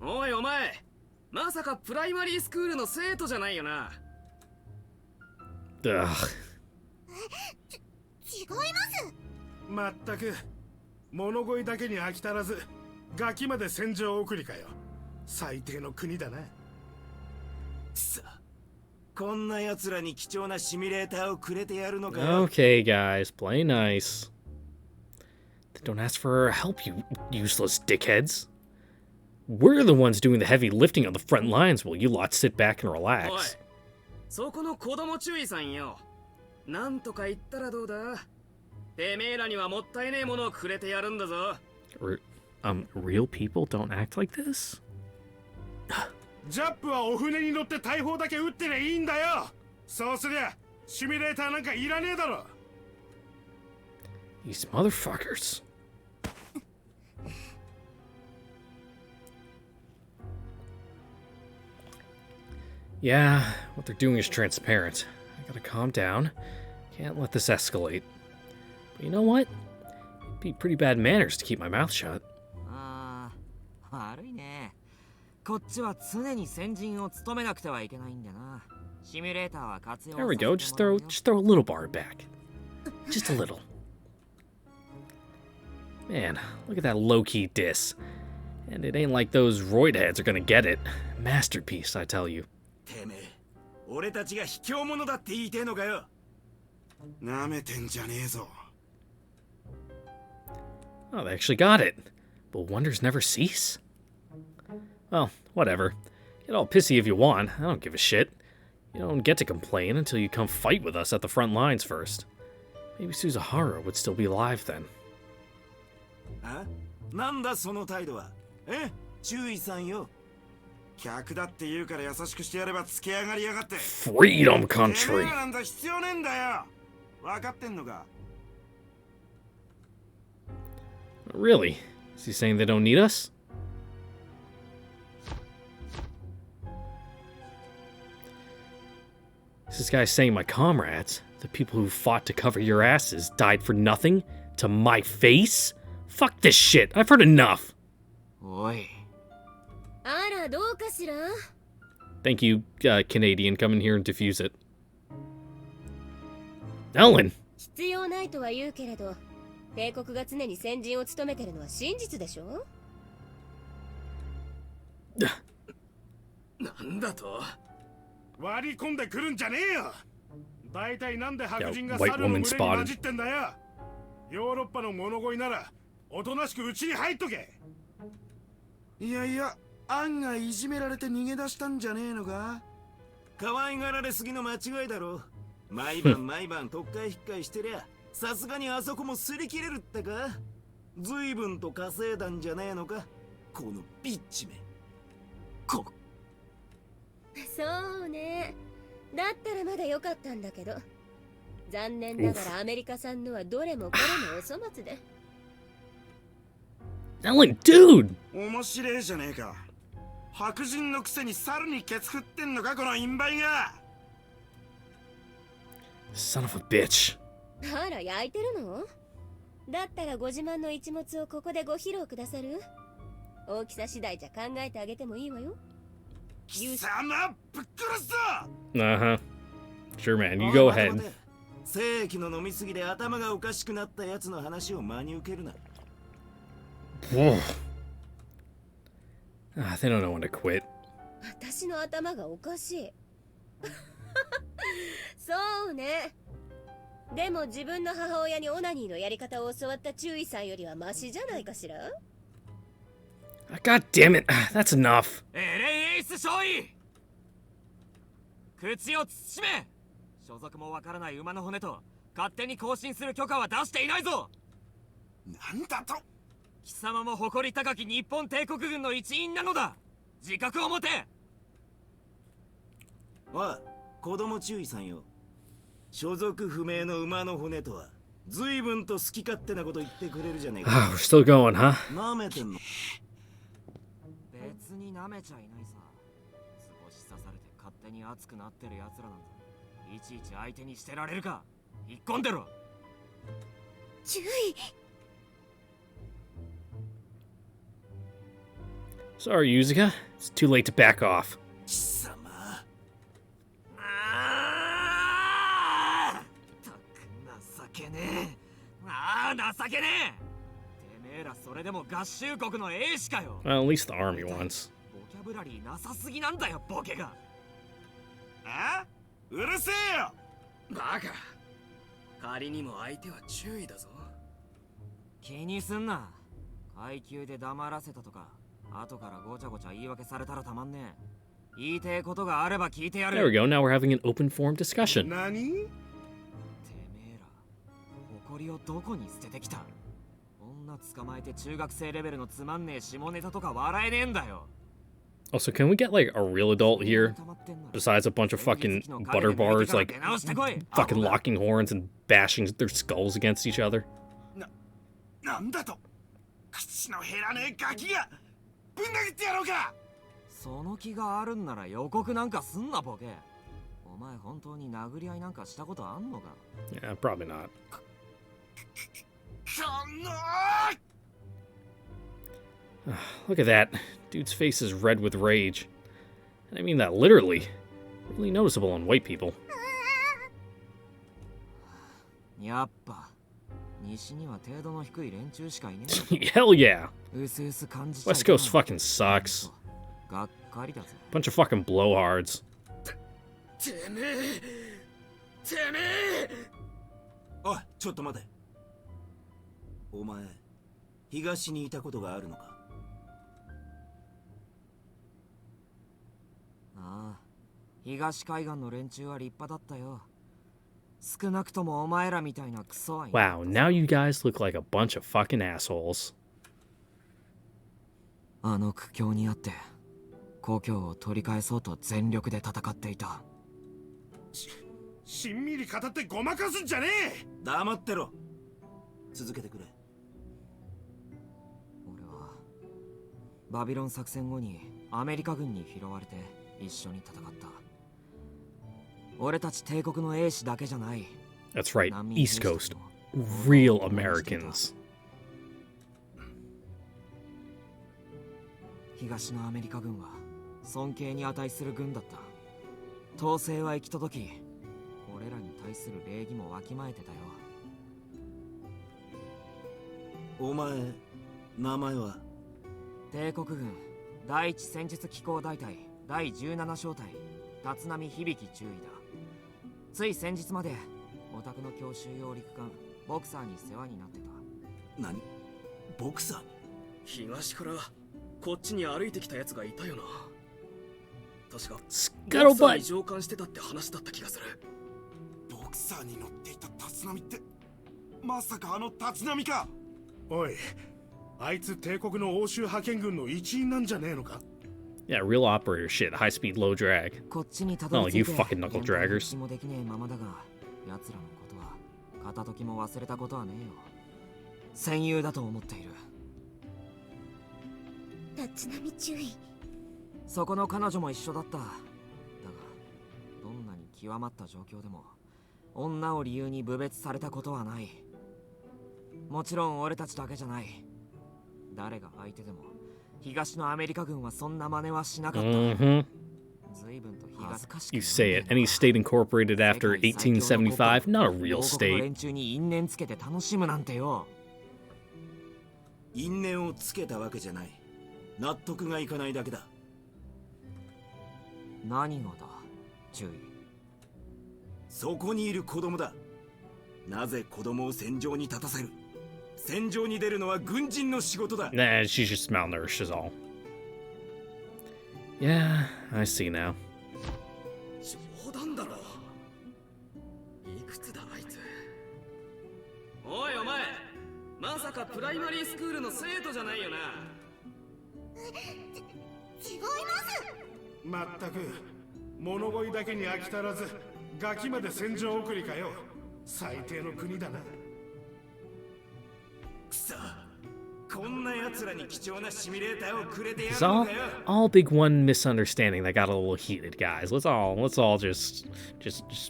S5: おいお前、まさかプライマリースクールの生徒じゃないよな。
S1: Ugh.
S4: 違います。
S3: まったく物乞いだけに飽き足らずガキまで戦場送りかよ。最低の国だな。
S8: さあ、こんな奴らに貴重なシミュレーターをくれてやるのかよ。
S1: Okay, guys, play nice. Don't ask for help, you useless dickheads. We're the ones doing the heavy lifting on the front lines while you lot sit back and
S5: おい、
S1: relax.
S5: そこの子供注意さんよ。なんとか言ったらどうだ。てめえらにはもったいねえものをくれてやるんだぞ。
S1: Real people don't act like this?
S3: ジャップはお船に乗って大砲だけ撃ってりゃいいんだよ。そうすりゃシミュレーターなんかいらねえだろ。
S1: These motherfuckers. Yeah, what they're doing is transparent. I gotta calm down. Can't let this escalate. But you know what? It'd be pretty bad manners to keep my mouth shut.
S5: ああ、悪いね。こっちは常に先陣を務めなくてはいけないんだな。シミュレーターは活用
S1: There we go. Just throw a little bar back. Just a little. Man, look at that low-key diss. And it ain't like those roid heads are gonna get it. Masterpiece, I tell you.
S8: てめえ、俺たちが卑怯者だって言いてえのかよ。なめてんじゃねえぞ。
S1: Oh, they actually got it. But wonders never cease? Well, whatever. Get all pissy if you want. I don't give a shit. You don't get to complain until you come fight with us at the front lines first. Maybe Suzahara would still be alive then.
S8: あ？なんだその態度は。え？注意さんよ。客だって言うから優しくしてやればつけ上がりやがって。
S1: Freedom
S8: てめえ
S1: country!
S8: らなんだ必要ねえんだよ。分かってんのか？
S1: Really? Is he saying they don't need us? Is this guy saying my comrades, the people who fought to cover your asses, died for nothing? To my face? Fuck this shit! I've heard enough!
S5: おい。
S6: あらどうかしら。
S1: Thank you, Canadian. Come in here and defuse it. Ellen!
S6: 必要ないとは言うけれど、帝国が常に先陣を務めてるのは真実でしょ。
S5: なんだと？
S3: 割り込んでくるんじゃねえよ。大体なんで白人が
S1: White
S3: 猿の群れ
S1: woman
S3: に
S1: spotted.
S3: 混じってんだよ。ヨーロッパの物乞いならおとなしくうちに入っとけ。
S8: いやいや、案外いじめられて逃げ出したんじゃねえのか。可愛がられすぎの間違いだろ。毎晩毎晩特会引っかいしてりゃ、さすがにあそこも擦り切れるってか。随分と稼いだんじゃねえのか、このビッチめ。
S6: そうね。だったらまだ良かったんだけど、残念ながらアメリカ産のはどれもこれもお粗末で。
S1: Ellen, dude!
S8: 面白えじゃねえか。白人のくせに猿にケツ振ってんのか、このインバイが。
S1: Son of a bitch.
S6: あら焼いてるの？だったらご自慢の一物をここでご披露くださる？大きさ次第じゃ考えてあげてもいいわよ。
S8: 貴様ぶっ殺すぞ。
S1: Uh huh. Sure, man. You go
S8: 待て
S1: ahead.
S8: 待て正規の飲みすぎで頭がおかしくなったやつの話を真に受けるな。
S1: Whoa. Ah, they don't know when to quit.
S6: 私の頭がおかしい。そうね。でも自分の母親にオナニーのやり方を教わった注意さんよりはマシじゃないかしら。
S1: God damn it. That's enough.
S5: エレンエイス少尉、口を慎め。所属もわからない馬の骨と勝手に更新する許可は出していないぞ。
S8: なんだと。
S5: 貴様も誇り高き日本帝国軍の一員なのだ。自覚を持て。
S8: おい、子供注意さんよ。所属不明の馬の骨とは随分と好き勝手なこと言ってくれるじゃねえ
S1: Ah,
S8: か。
S1: we're still going, huh?
S8: なめてんの。
S5: 別に舐めちゃいないさ。図星刺されて勝手に熱くなってる奴らなんだ。いちいち相手にしてられるか。引っ込んでろ。
S4: 注意。
S1: Sorry, Yuzuka. It's too late to back off.
S8: 貴様。
S5: たく情けねえ。ああ、情けねえ。てめえらそれでも合衆国の兵士かよ。
S1: Well, at least the army ones.
S5: ボキャブラリーなさすぎなんだよ、ボケが。
S8: あ？うるせえよ。
S9: バカ。仮にも相手は注意だぞ。
S5: 気にすんな。階級で黙らせたとか、後からごちゃごちゃ言い訳されたらたまんねえ。言いてえことがあれば聞いてやる。
S1: There we go. Now we're having an open forum discussion.
S8: 何？
S5: てめえら、誇りをどこに捨ててきた？女捕まえて中学生レベルのつまんねえ下ネタとか笑えねえんだよ。
S1: Also, can we get like a real adult here? Besides a bunch of fucking butter bars, like fucking locking horns and bashing their skulls against each other.
S8: なんだと？口の減らねえガキがぶん殴ってやろうか。
S5: その気があるんなら予告なんかすんな、ボケ。お前本当に殴り合いなんかしたことあんのか？
S1: Yeah, probably not.
S8: この
S1: Look at that. Dude's face is red with rage. And I mean that literally. Really noticeable on white people.
S5: やっぱ西には程度の低い連中しかいねえ。
S1: Hell yeah.
S5: うすうす感じちゃい
S1: West Coast fucking sucks.
S5: がっかりだぜ。
S1: Bunch of fucking blowhards.
S9: てめえ。
S8: おい、ちょっと待て。お前、東にいたことがあるのか？
S5: ああ、東海岸の連中は立派だったよ。少なくともお前らみたいなクソはいない。
S1: Wow, now you guys look like a bunch of fucking assholes.
S5: あの苦境にあって故郷を取り返そうと全力で戦っていた。
S8: しんみり語ってごまかすんじゃねえ。黙ってろ。続けてくれ。
S5: 俺はバビロン作戦後にアメリカ軍に拾われて一緒に戦った。俺たち帝国の兵士だけじゃない。
S1: That's right, East Coast. Real Americans.
S5: 東のアメリカ軍は尊敬に値する軍だった。統制は行き届き、俺らに対する礼儀もわきまえてたよ。
S8: お前、名前は？
S5: 帝国軍第一戦術機構大隊第17小隊立浪響中尉だ。つい先日までお宅の教習用陸艦ボクサーに世話になってた。
S8: 何？ボクサー？
S9: 東からこっちに歩いてきたやつがいたよな。確かボクサーに上艦してたって話だった気がする。
S8: ボクサーに乗っていた立浪ってまさかあの立浪か？おい、あいつ帝国の欧州派遣軍の一員なんじゃねえのか？
S1: Yeah, real operator shit. High speed, low drag.
S5: こっちにたどり着い
S1: Oh, you
S5: て
S1: fucking knuckle draggers.
S5: 気もできねえままだが、奴らのことは片時も忘れたことはねえよ。戦友だと思っている。
S4: 立浪注意。
S5: そこの彼女も一緒だった。だがどんなに極まった状況でも女を理由に侮蔑されたことはない。もちろん俺たちだけじゃない。誰が相手でも東のアメリカ軍はそんな真似はしなかった。
S1: You say it. Any state incorporated after 1875? Not a real state.
S8: 因縁をつけたわけじゃない。納得がいかないだけだ。
S5: 何がだ、注意。
S8: そこにいる子供だ。なぜ子供を戦場に立たせる？戦場に出るのは軍人の仕事だ。
S1: Nah, she's just malnourished is all. Yeah, I see now.
S9: 冗談だろ。いくつだあいつ。おいお前、まさかプライマリースクールの生徒じゃないよな。
S4: 違います。
S3: まったく物乞いだけに飽き足らずガキまで戦場送りかよ。最低の国だな。
S8: くそ、こんな奴らに貴重なシミュレーターをくれてや
S1: It's
S8: るの
S1: all
S8: かよ。
S1: all big one misunderstanding that got a little heated, guys. Let's all just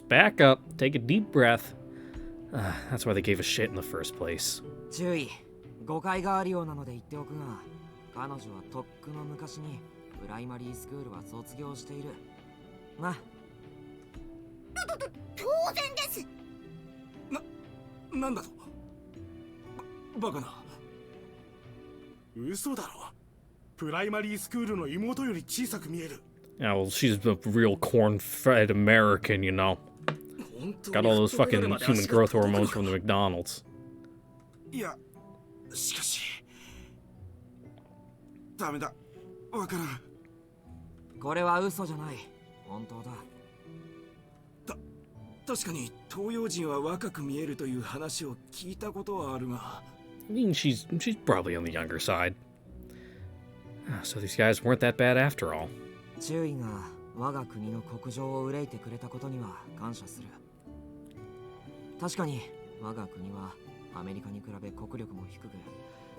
S1: back up, take a deep breath. That's why they gave a shit in the first place.
S5: 注意、誤解があるようなので言っておくが、彼女はとっくの昔にプライマリースクールは卒業している。な。
S4: 当然です。
S8: なんだと？バカな。
S3: 嘘だろ。プライマリースクールの妹より小さく見える。
S1: Yeah, well, she's a real corn-fed American, you know. Got all those fucking human growth hormones from the McDonald's.
S8: いや、しかしダメだ。わからん。
S5: これは嘘じゃない。本当だ。
S8: 確かに東洋人は若く見えるという話を聞いたことはあるが。
S1: I mean, she's probably on the younger side. So these guys weren't that bad after all.
S5: 注意が我が国の国情を憂いてくれたことには感謝する。確かに我が国はアメリカに比べ国力も低く、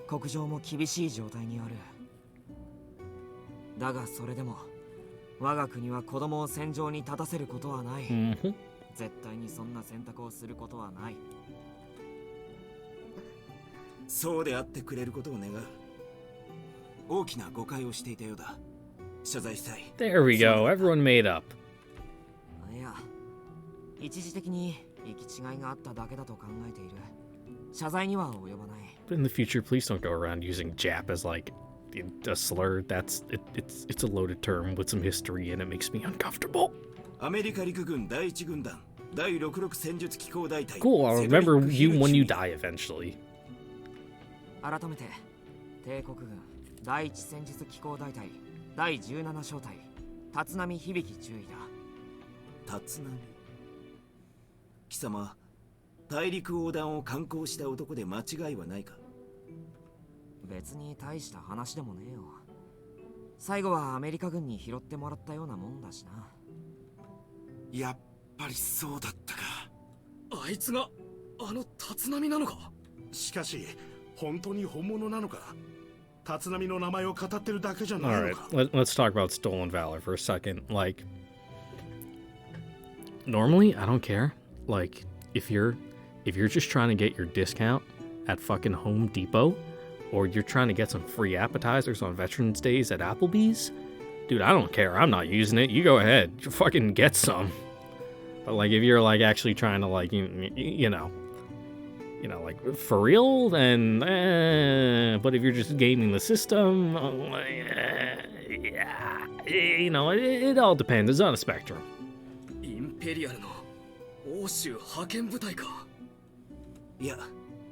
S5: 国情も厳しい状態にある。だがそれでも我が国は子供を戦場に立たせることはない。
S1: Mm-hmm.
S5: 絶対にそんな選択をすることはない。
S8: そうであってくれることを願う。大きな誤解をしていたようだ。謝罪したい。
S1: There we go. Everyone made up.
S5: いや、一時的に行き違いがあっただけだと考えている。謝罪には及ばない。
S1: But in the future, please don't go around using Jap as like a slur. It's a loaded term with some history and it makes me uncomfortable.
S8: アメリカ陸軍第一軍団第66戦術機構大隊。
S1: Cool, I'll remember you when you die eventually.
S5: 改めて帝国軍第一戦術機構大隊第17小隊立浪響注意だ。
S8: 立浪。貴様、大陸横断を敢行した男で間違いはないか？
S5: 別に大した話でもねえよ。最後はアメリカ軍に拾ってもらったようなもんだしな。
S8: やっぱりそうだったか。
S9: あいつがあの立浪なのか？
S3: しかし本当に本物なのか？立浪の名前を語ってるだけじゃない
S1: All
S3: の
S1: right,
S3: か？
S1: let's talk about stolen valor for a second. Like, normally I don't care. Like, if you're just trying to get your discount at fucking Home Depot, or you're trying to get some free appetizers on Veterans Days at Applebee's, dude, I don't care. I'm not using it. You go ahead. You fucking get some. But like, if you're like actually trying to like, you know, like for real, then, but if you're just gaming the system, yeah, you know, it all depends. It's on a spectrum.
S9: インペリアルの欧州派遣部隊か。
S8: いや、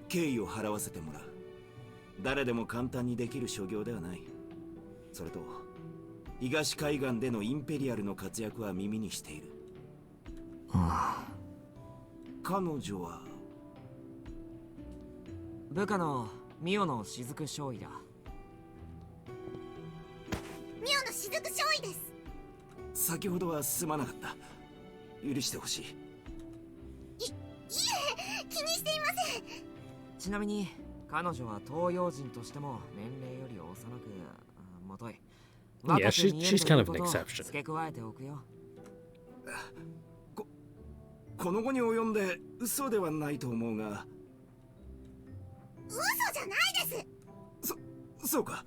S8: 敬意を払わせてもらう。誰でも簡単にできる所業ではない。それと東海岸でのインペリアルの活躍は耳にしている。彼女は
S5: 部下のミオの雫少尉だ。
S4: ミオの雫少尉です。
S8: 先ほどはすまなかった。許してほしい。
S4: いえ、気にしていません。
S5: ちなみに彼女は東洋人としても年齢より幼くもとい。
S1: Yeah, she's kind of an exception.
S5: 付け加えておくよ。
S8: この後に及んで嘘ではないと思うが。
S4: 嘘じゃないです。
S8: そうか。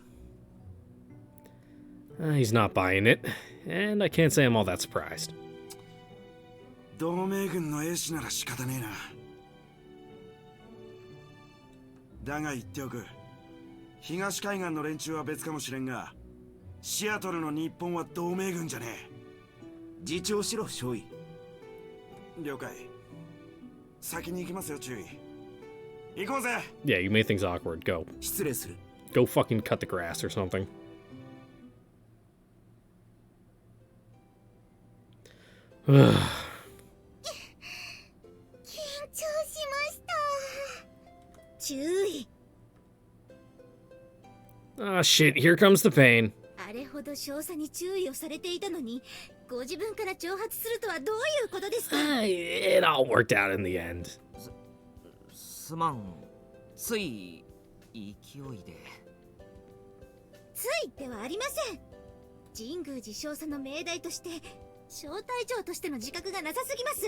S1: He's not buying it. and I can't say I'm all that surprised.
S8: 同盟軍の英士なら仕方ねえな。だが言っておく。東海岸の連中は別かもしれんが、シアトルの日本は同盟軍じゃねえ。自重しろ、少尉。了解。先に行きますよ、注意。行こうぜ。
S1: Yeah, you made things awkward. Go.
S8: 失礼する。
S1: Go fucking cut the grass or something. Ah, shit, here comes the pain.
S4: あれほど少佐に注意をされていたのに、ご自分から挑発するとはどういうことですか？
S1: It all worked out in the end.
S5: すまん、つい勢いで。
S4: ついではありません。神宮寺少佐の命題として小隊長としての自覚がなさすぎます。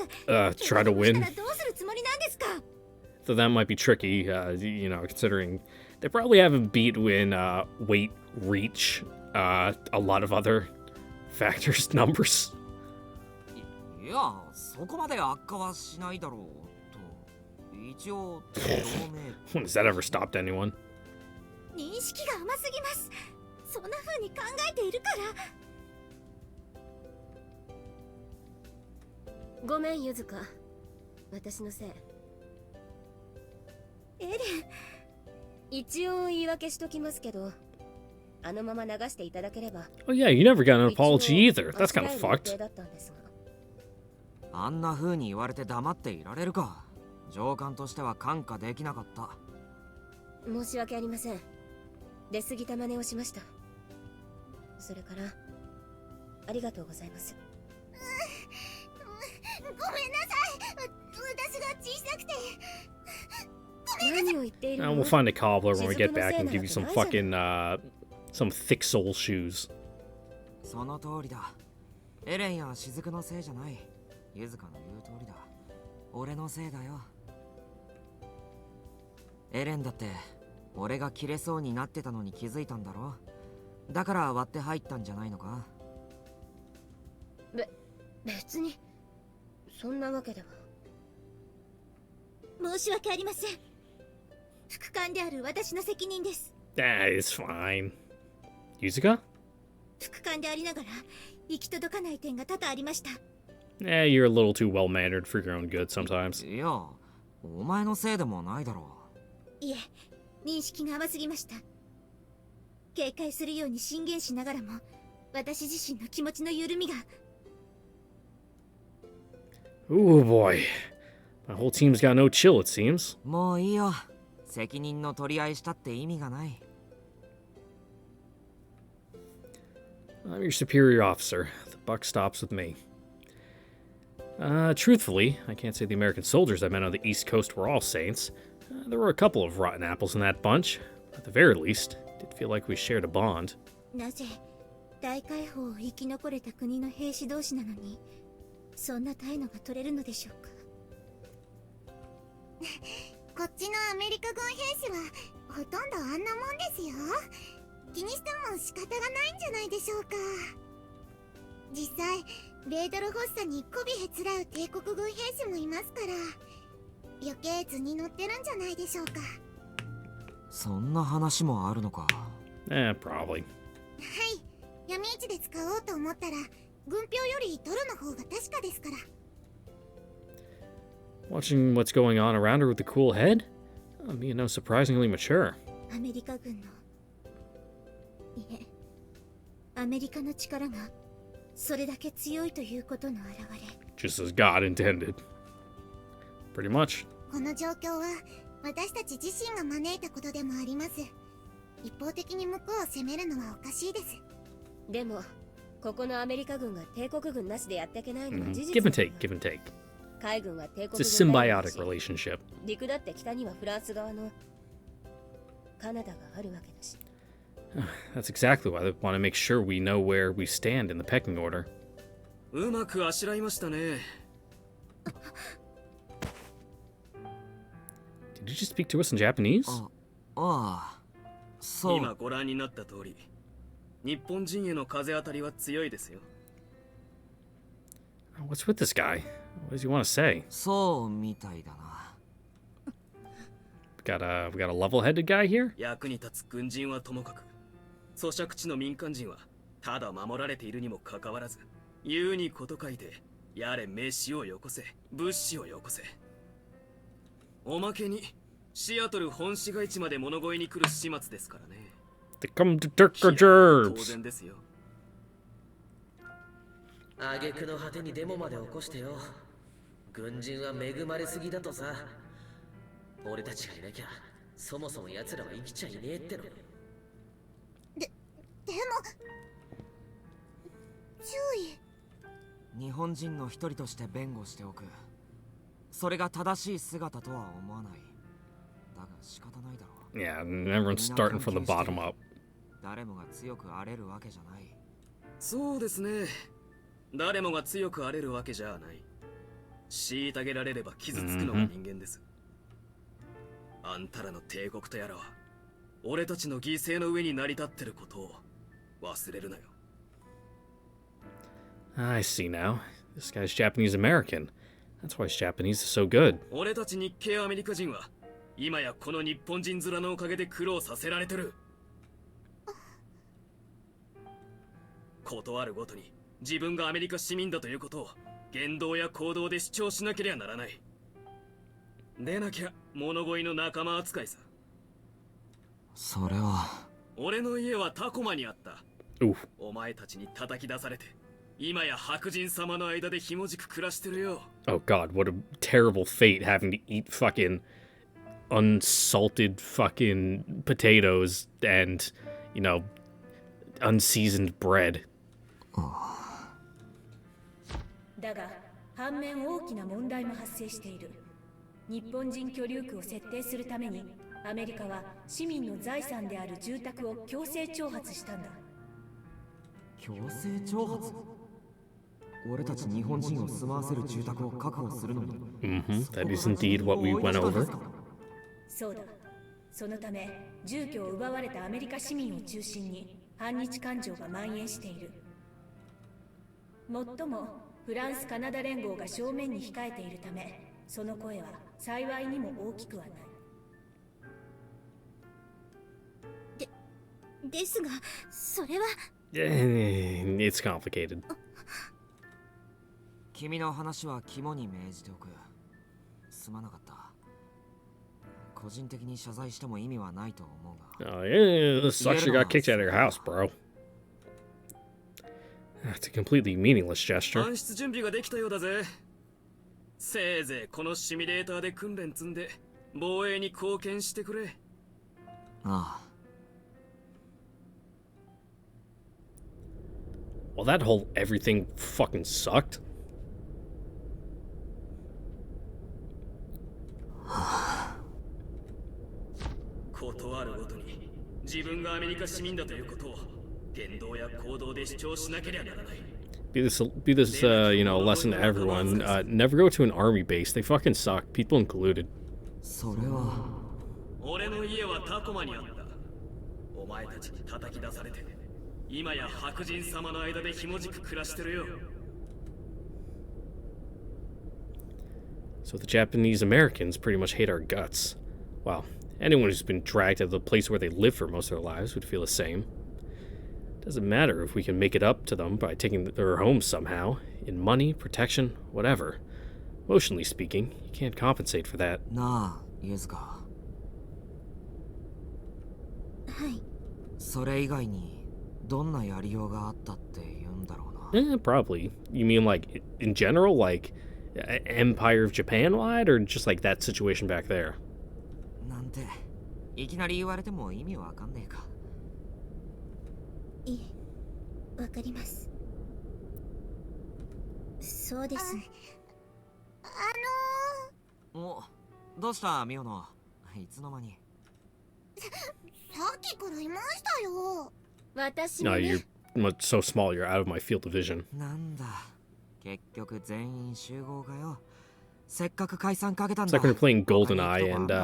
S1: Try to win.
S4: どうするつもりなんですか？
S1: So that might be tricky, you know, considering they probably haven't beat in weight, reach, a lot of other factors, numbers.
S5: いや、そこまで悪化はしないだろうと。一応同盟。
S1: When has that ever stopped anyone?
S4: 認識が甘すぎます。そんな風に考えているから。
S6: ごめん、ゆずか。私のせい。
S4: エレン。
S6: 一応言い訳しときますけど、あのまま流していただければ。
S1: Oh yeah, you never got an apology either. That's kind of fucked.
S5: あんな風に言われて黙っていられるか。上官としては感化できなかった。
S6: 申し訳ありません。出過ぎた真似をしました。それからありがとうございます。
S4: ごめんなさい。私が小さくて。
S6: 何を言っているの？
S1: We'll find a cobbler when we get back and give you some fucking some thick sole shoes.
S5: その通りだ。エレンや雫のせいじゃない。ゆずかの言う通りだ。俺のせいだよ。エレンだって俺が切れそうになってたのに気づいたんだろ。だから割って入ったんじゃないのか。
S6: 別にそんなわけでは。
S4: 申し訳ありません。副官である私の責任です。
S1: It's fine. Yuzuka?
S4: 副官でありながら行き届かない点が多々ありました。
S1: You're a little too well-mannered for your own good sometimes.
S5: いや、お前のせいでもないだろ
S4: う。いえ、認識が甘すぎました。警戒するように進言しながらも、私自身の気持ちの緩みが。
S1: Ooh boy. My whole team's got no chill, it seems.
S5: もういいよ。責任の取り合いしたって意味がない。
S1: I'm your superior officer. The buck stops with me. Truthfully, I can't say the American soldiers I met on the East Coast were all saints. There were a couple of rotten apples in that bunch. At the very least, it did feel like we shared a bond.
S4: なぜ大解放を生き残れた国の兵士同士なのに、そんな態度が取れるのでしょうか。こっちのアメリカ軍兵士はほとんどあんなもんですよ。気にしても仕方がないんじゃないでしょうか。実際ベードルホッサに媚びへつらう帝国軍兵士もいますから、余計図に乗ってるんじゃないでしょうか。
S5: そんな話もあるのか。
S1: Probably.
S4: はい、闇市で使おうと思ったら軍票よりドルの方が確かですから。
S1: Watching what's going on around her with a cool head? You know, surprisingly mature.
S4: アメリカ軍の、いえ、アメリカの力がそれだけ強いということの表れ。
S1: Just as God intended. Pretty much.
S4: この状況は私たち自身が招いたことでもあります。一方的に向こうを攻めるのはおかしいです。
S6: でもここのアメリカ軍が帝国軍なしでやっていけないのは事実。
S1: Give and take, give and take.
S6: 海軍は帝国
S1: It's a
S6: 軍
S1: symbiotic relationship.
S6: 陸だって北にはフランス側のカナダがあるわけだし。
S1: That's exactly why they want to make sure we know where we stand in the pecking order.
S9: うまくあしらいましたね。
S1: Did you just speak to us in Japanese?
S5: ああ、そう。
S9: 今ご覧になった通り、日本人への風当たりは強いですよ。
S1: What's with this guy? What does he want to say?
S5: そうみたいだな。
S1: We got a level-headed guy here?
S9: 役に立つ軍人はともかく、咀嚼地の民間人はただ守られているにもかかわらず、言うにこと書いて、やれ飯をよこせ、物資をよこせ。おまけに、シアトル本市街地まで物乞いに来る始末ですからね。
S1: They come to Turk or
S9: 当
S1: Gerbs.
S9: 然ですよ。
S10: 挙句の果てにデモまで起こしてよ。軍人は恵まれすぎだとさ。俺たちがいなきゃそもそも奴らは生きちゃいねえっての。
S4: でも注意。
S5: 日本人の一人として弁護しておく。それが正しい姿とは思わない。だが仕方ないだろう。
S1: Yeah, everyone's starting from the bottom up.
S5: 誰もが強く荒れるわけじゃない。
S9: そうですね。誰もが強く荒れるわけじゃない。虐げられれば傷つくのが人間です。あんたらの帝国とやらは、俺たちの犠牲の上に成り立ってることを忘れるなよ。
S1: I see now. This guy's Japanese American. That's why his Japanese is so good.
S9: 俺たち日系アメリカ人は、今やこの日本人面のおかげで苦労させられてる。ことあるごとに自分がアメリカ市民だということを言動や行動で主張しなければならない。でなきゃ物乞いの仲間扱いさ。
S5: それは。
S9: 俺の家はタコマにあった。
S1: Oof.
S9: お前たちに叩き出されて、今や白人様の間でひもじく暮らしてるよ。
S1: Oh god, what a terrible fate having to eat fucking unsalted fucking potatoes and, you know, unseasoned bread.
S7: だが反面大きな問題も発生している。日本人居留区を設定するためにアメリカは市民の財産である住宅を強制徴発したんだ。
S5: 強制徴発？俺たち日本人を住まわせる住宅を確保するのに。
S1: That is indeed what we went over.
S7: そうだ。そのため住居を奪われたアメリカ市民を中心に反日感情が蔓延している。もっともフランス・カナダ連合が正面に控えているため、その声は幸いにも大きくはない。
S4: ですが、それは。
S1: It's complicated.
S5: 君の話は肝に銘じておく。すまなかった。個人的に謝罪しても意味はないと思うが。
S1: Oh yeah, this sucks you got kicked out of your house, bro. That's a completely meaningless gesture.
S9: 搬出準備ができたようだぜ。せいぜいこのシミュレーターで訓練積んで防衛に貢献してくれ。
S5: ああ。
S1: Well, that whole everything fucking sucked.
S9: ことあるごとに自分がアメリカ市民だということを言動や行動で主張しなければならない。
S1: Be this, you know, lesson to everyone. Never go to an army base. They fucking suck. People included.
S5: それは。
S9: 俺の家はタコマにあった。お前たちに叩き出されて、今や白人様の間でひもじく暮らしてるよ。
S1: So the Japanese Americans pretty much hate our guts. Well, anyone who's been dragged out of the place where they live for most of their lives would feel the same. Doesn't matter if we can make it up to them by taking their homes somehow, in money, protection, whatever. Emotionally speaking, you can't compensate for that.
S5: なあ、ユズカ。
S4: はい。
S5: それ以外にどんなやりようがあったって言うんだろうな。
S1: Probably. You mean like in general, like Empire of Japan wide, or just like that situation back there?
S5: なんていきなり言われても意味わかんねえか。
S4: いえ、わかります。そうです。
S5: お、どうしたミオの。いつの間に。
S4: さっきからいましたよ。
S7: 私
S1: No,
S7: も、ね、
S1: you're so small. You're out of my field of vision.
S5: なんだ。結局全員集合かよ。せっかく解散かけたん
S1: It's
S5: だ。
S1: like when you're playing GoldenEye and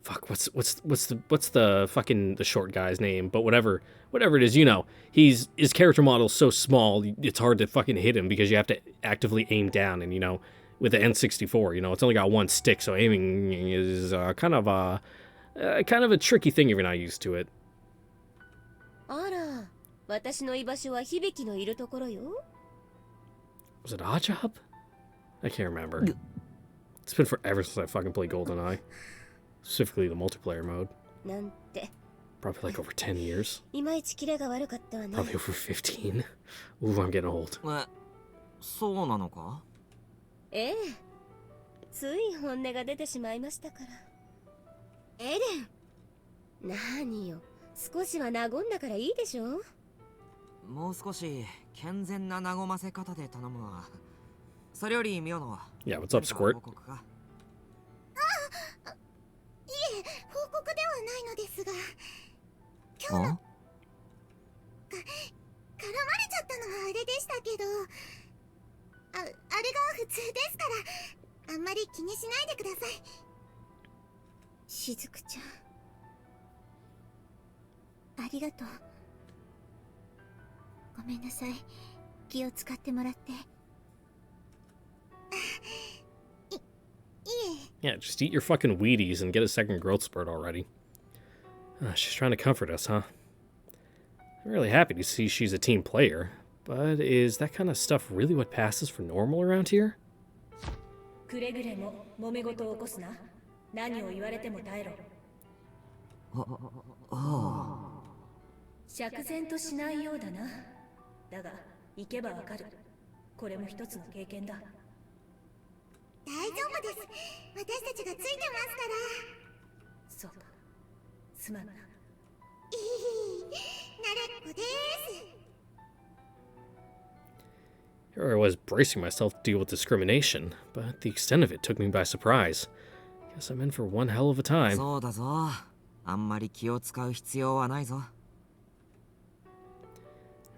S1: fuck, what's the fucking the short guy's name? But whatever it is, you know, his character model's so small, it's hard to fucking hit him because you have to actively aim down, and you know, with the N64, you know, it's only got one stick, so aiming is kind of a tricky thing if you're not used to it.
S6: あら、私の居場所は響のいるところよ。
S1: Was it Odd Job? I can't remember. It's been forever since I fucking played GoldenEye. Specifically the multiplayer mode.
S6: なんて。
S1: Probably like over 10 years.
S6: いまいちキレが悪かったわね。
S1: Probably over 15. Ooh, I'm getting old.
S5: そうなのか？
S6: ええ。つい本音が出てしまいましたから。エレン。何よ。少しは和んだからいいでしょ。
S5: もう少し健全な和ませ方で頼むわ。それよりミオの。
S1: Yeah, what's up, Squirt?
S4: いえ、報告ではないのですが、今日の絡まれちゃったのはあれでしたけど、あれが普通ですから、あんまり気にしないでください。
S6: しずくちゃん、ありがとう。ごめんなさい、気を使ってもらって。
S1: Yeah, just eat your fucking Wheaties and get a second growth spurt already. She's trying to comfort us, huh? I'm really happy to see she's a team player, but is that kind of stuff really what passes for normal around here?
S7: くれぐれも揉め事を起こすな。何を言われても耐えろ。釈然としないようだな。だが行けばわかる。これも一つの経験だ。
S4: 大丈夫です。私たちがついてますから。
S7: そうか。すまんな。
S4: 慣れっこです。
S1: Here I was bracing myself to deal with discrimination, but the extent of it took me by surprise. Guess I'm in for one hell of a time.
S5: そうだぞ。あんまり気を使う必要はないぞ。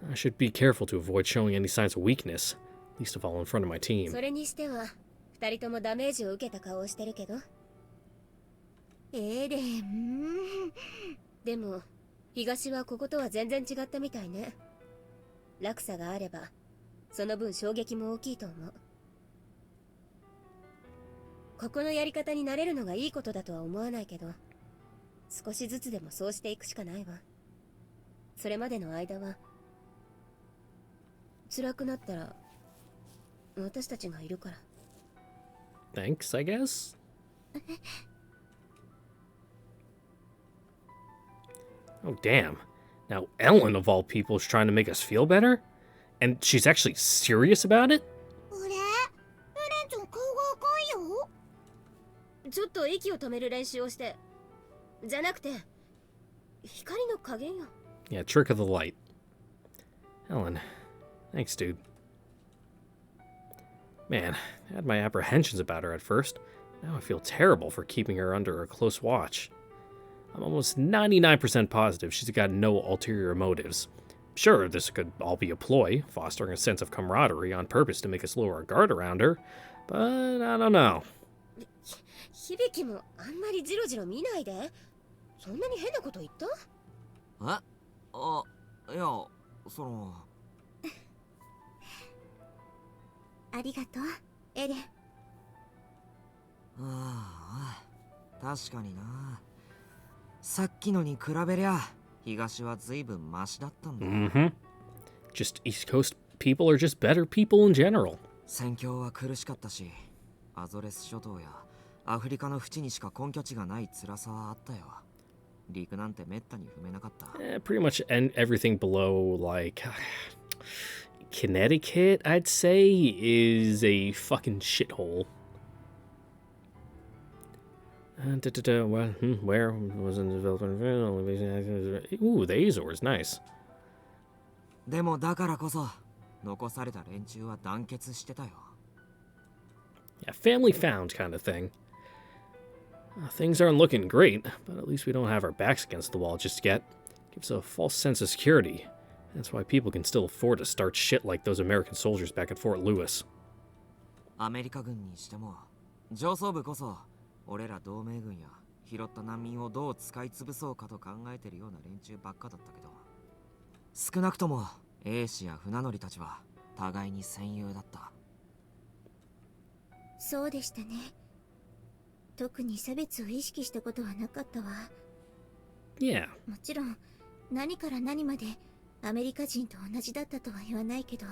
S1: I should be careful to avoid showing any signs of weakness, least of all in front of my team.
S6: それにしては、二人ともダメージを受けた顔をしてるけど。エレン。でも、東はこことは全然違ったみたいね。落差があれば、その分衝撃も大きいと思う。ここのやり方に慣れるのがいいことだとは思わないけど、少しずつでもそうしていくしかないわ。それまでの間は、辛くなったら、私たちがいるから。
S1: Thanks, I guess? Oh, damn. Now, Ellen, of all people, is trying to make us feel better? And she's actually serious about it?
S4: あれ？エレンちゃん顔が赤いよ。
S6: ちょっと息を止める練習をして。じゃなくて、光の加減よ。
S1: Yeah, trick of the light. Ellen, thanks, dude. Man, I had my apprehensions about her at first. Now I feel terrible for keeping her under a close watch. I'm almost 99% positive she's got no ulterior motives. Sure, this could all be a ploy, fostering a sense of camaraderie on purpose to make us lower our guard around her, but I don't know.
S6: 響もあんまりジロジロ見ないで。そんなに変なこと言った？
S5: いや、その。
S4: ありがとう、エレン。
S5: ああ、確かにな。さっきのに比べりゃ、東は随分マシだったんだ。
S1: Just East Coast people are just better people in general.
S5: 戦況は苦しかったし、アゾレス諸島やアフリカの淵にしか根拠地がない辛さはあったよ。陸なんてめったに踏めなかった。
S1: Pretty much everything below, like, Connecticut, I'd say, is a fucking shithole. Where was in development? Ooh, the Azores, nice.
S5: でもだからこそ、残された連中は団結してたよ。
S1: Yeah, family found kind of thing. Things aren't looking great, but at least we don't have our backs against the wall just yet. Gives a false sense of security. That's why people can still afford to start shit like those American soldiers back at Fort Lewis.
S5: アメリカ軍にしても、上層部こそ俺ら同盟軍や拾った難民をどう使い潰そうかと考えてるような連中ばっかだったけど、少なくとも兵士や船乗りたちは互いに戦友だった。
S4: そうでしたね。特に差別を意識したことはなかったわ。
S1: Yeah.
S4: もちろん何から何までアメリカ人と同じだったとは言わないけど。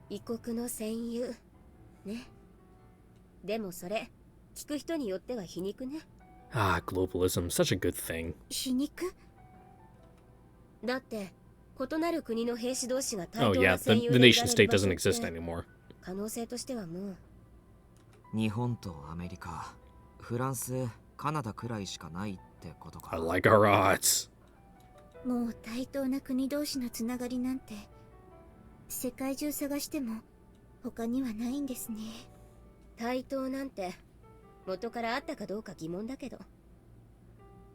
S6: 異国の戦友ね。でもそれ聞く人によっては皮肉ね。
S1: Ah, globalism, such a good thing.
S4: 皮肉？
S6: だって異なる国の兵士同士が対
S1: Oh
S6: 等
S1: yeah,
S6: な戦友
S1: the
S6: でい
S1: nation
S6: られ
S1: state
S6: る場
S1: doesn't
S6: 所っ
S1: exist
S6: て
S1: anymore.
S6: 可能性としてはもう。
S5: 日本とアメリカ、フランス、カナダくらいしかないってことか。
S1: I like our odds.
S4: もう対等な国同士のつながりなんて世界中探しても他にはないんですね。
S6: 対等なんて元からあったかどうか疑問だけど、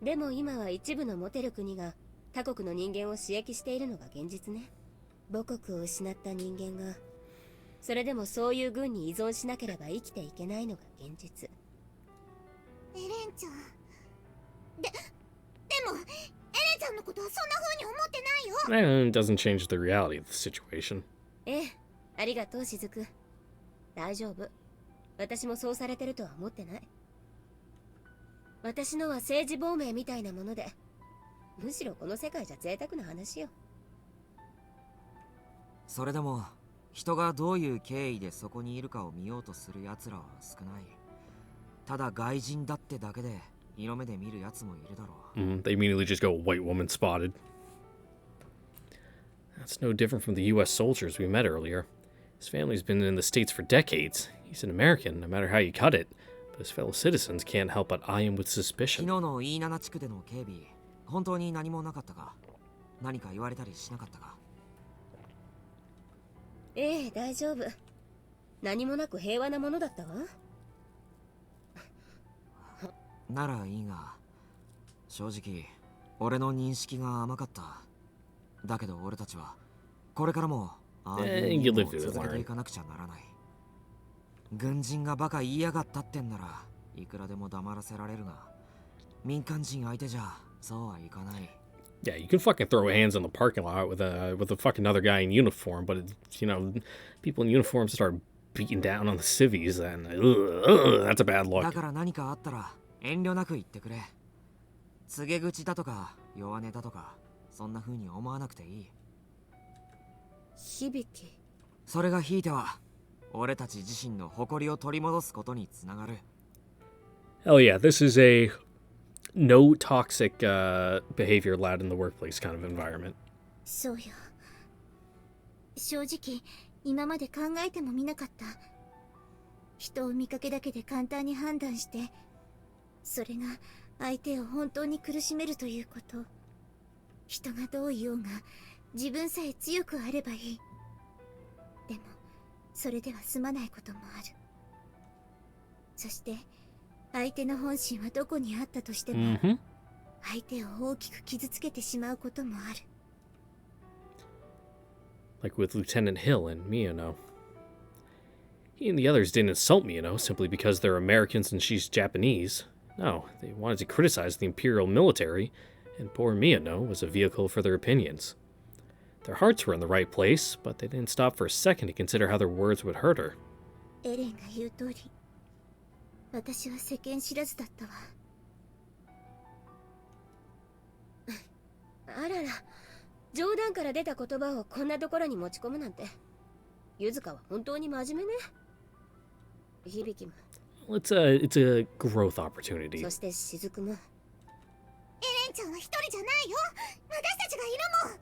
S6: でも今は一部の持てる国が他国の人間を刺激しているのが現実ね。母国を失った人間がそれでもそういう軍に依存しなければ生きていけないのが現実。
S4: エレンちゃんでもエレンちゃんのことはそんな風に思ってないよ。
S1: It doesn't change the reality of the situation.
S6: ええ、ありがとうしずく。大丈夫。私もそうされてるとは思ってない。私のは政治亡命みたいなもので、むしろこの世界じゃ贅沢な話よ。
S5: それでも人がどういう経緯でそこにいるかを見ようとする奴らは少ない。ただ外人だってだけで色目で見る奴もいるだろう。
S1: They immediately just go, white woman spotted. That's no different from the U.S. soldiers we met earlier. His family's been in the States for decades. He's an American, no matter how you cut it. But his fellow citizens can't help but eye him with
S5: 昨
S1: suspicion.
S5: 日のE7地区での警備、本当に何もなかったか？何か言われたりしなかったか？
S6: ええ、大丈夫。何もなく平和なものだったわ。
S5: ならいいが、正直俺の認識が甘かった。だけど俺たちはこれからもああいうものを続けていかなくちゃならない。軍人がバカ言いやがったってんならいくらでも黙らせられるが、民間人相手じゃそうはいかない。
S1: Yeah, you can fucking throw hands in the parking lot with a fucking other guy in uniform, but it's, people in uniforms start beating down on the civvies, then that's a bad
S5: だ
S1: look.
S5: から何かあったら遠慮なく言ってくれ。告げ口だとか弱音だとかそんな風に思わなくていい。
S6: 響き。
S5: それがひいては俺たち自身の誇りを取り戻すことにつながる。
S1: Hell yeah, this is a no toxic behavior allowed in the workplace kind of environment.
S4: そうよ。正直今まで考えてもみなかった。人を見かけだけで簡単に判断して、それが相手を本当に苦しめるということ。人がどう言おうが自分さえ強くあればいい。でもそれでは済まないこともある。そして相手の本心はどこにあったとしても、相手を大きく傷つけてしまうこともある。
S1: Like with Lieutenant Hill and Miyano. He and the others didn't insult Miyano simply because they're Americans and she's Japanese. No, they wanted to criticize the Imperial military, and poor Miyano was a vehicle for their opinions. Their hearts were in the right place, but they didn't stop for a second to consider how their words would hurt her.
S4: エレンが言う通り、私は世間知らずだったわ。
S6: あらら、冗談から出た言葉をこんなところに持ち込むなんて。ゆずかは本当に真面目ね。響も。
S1: It's a growth opportunity.
S6: そして雫も。
S4: エレンちゃんは一人じゃないよ。私たちがいるもん。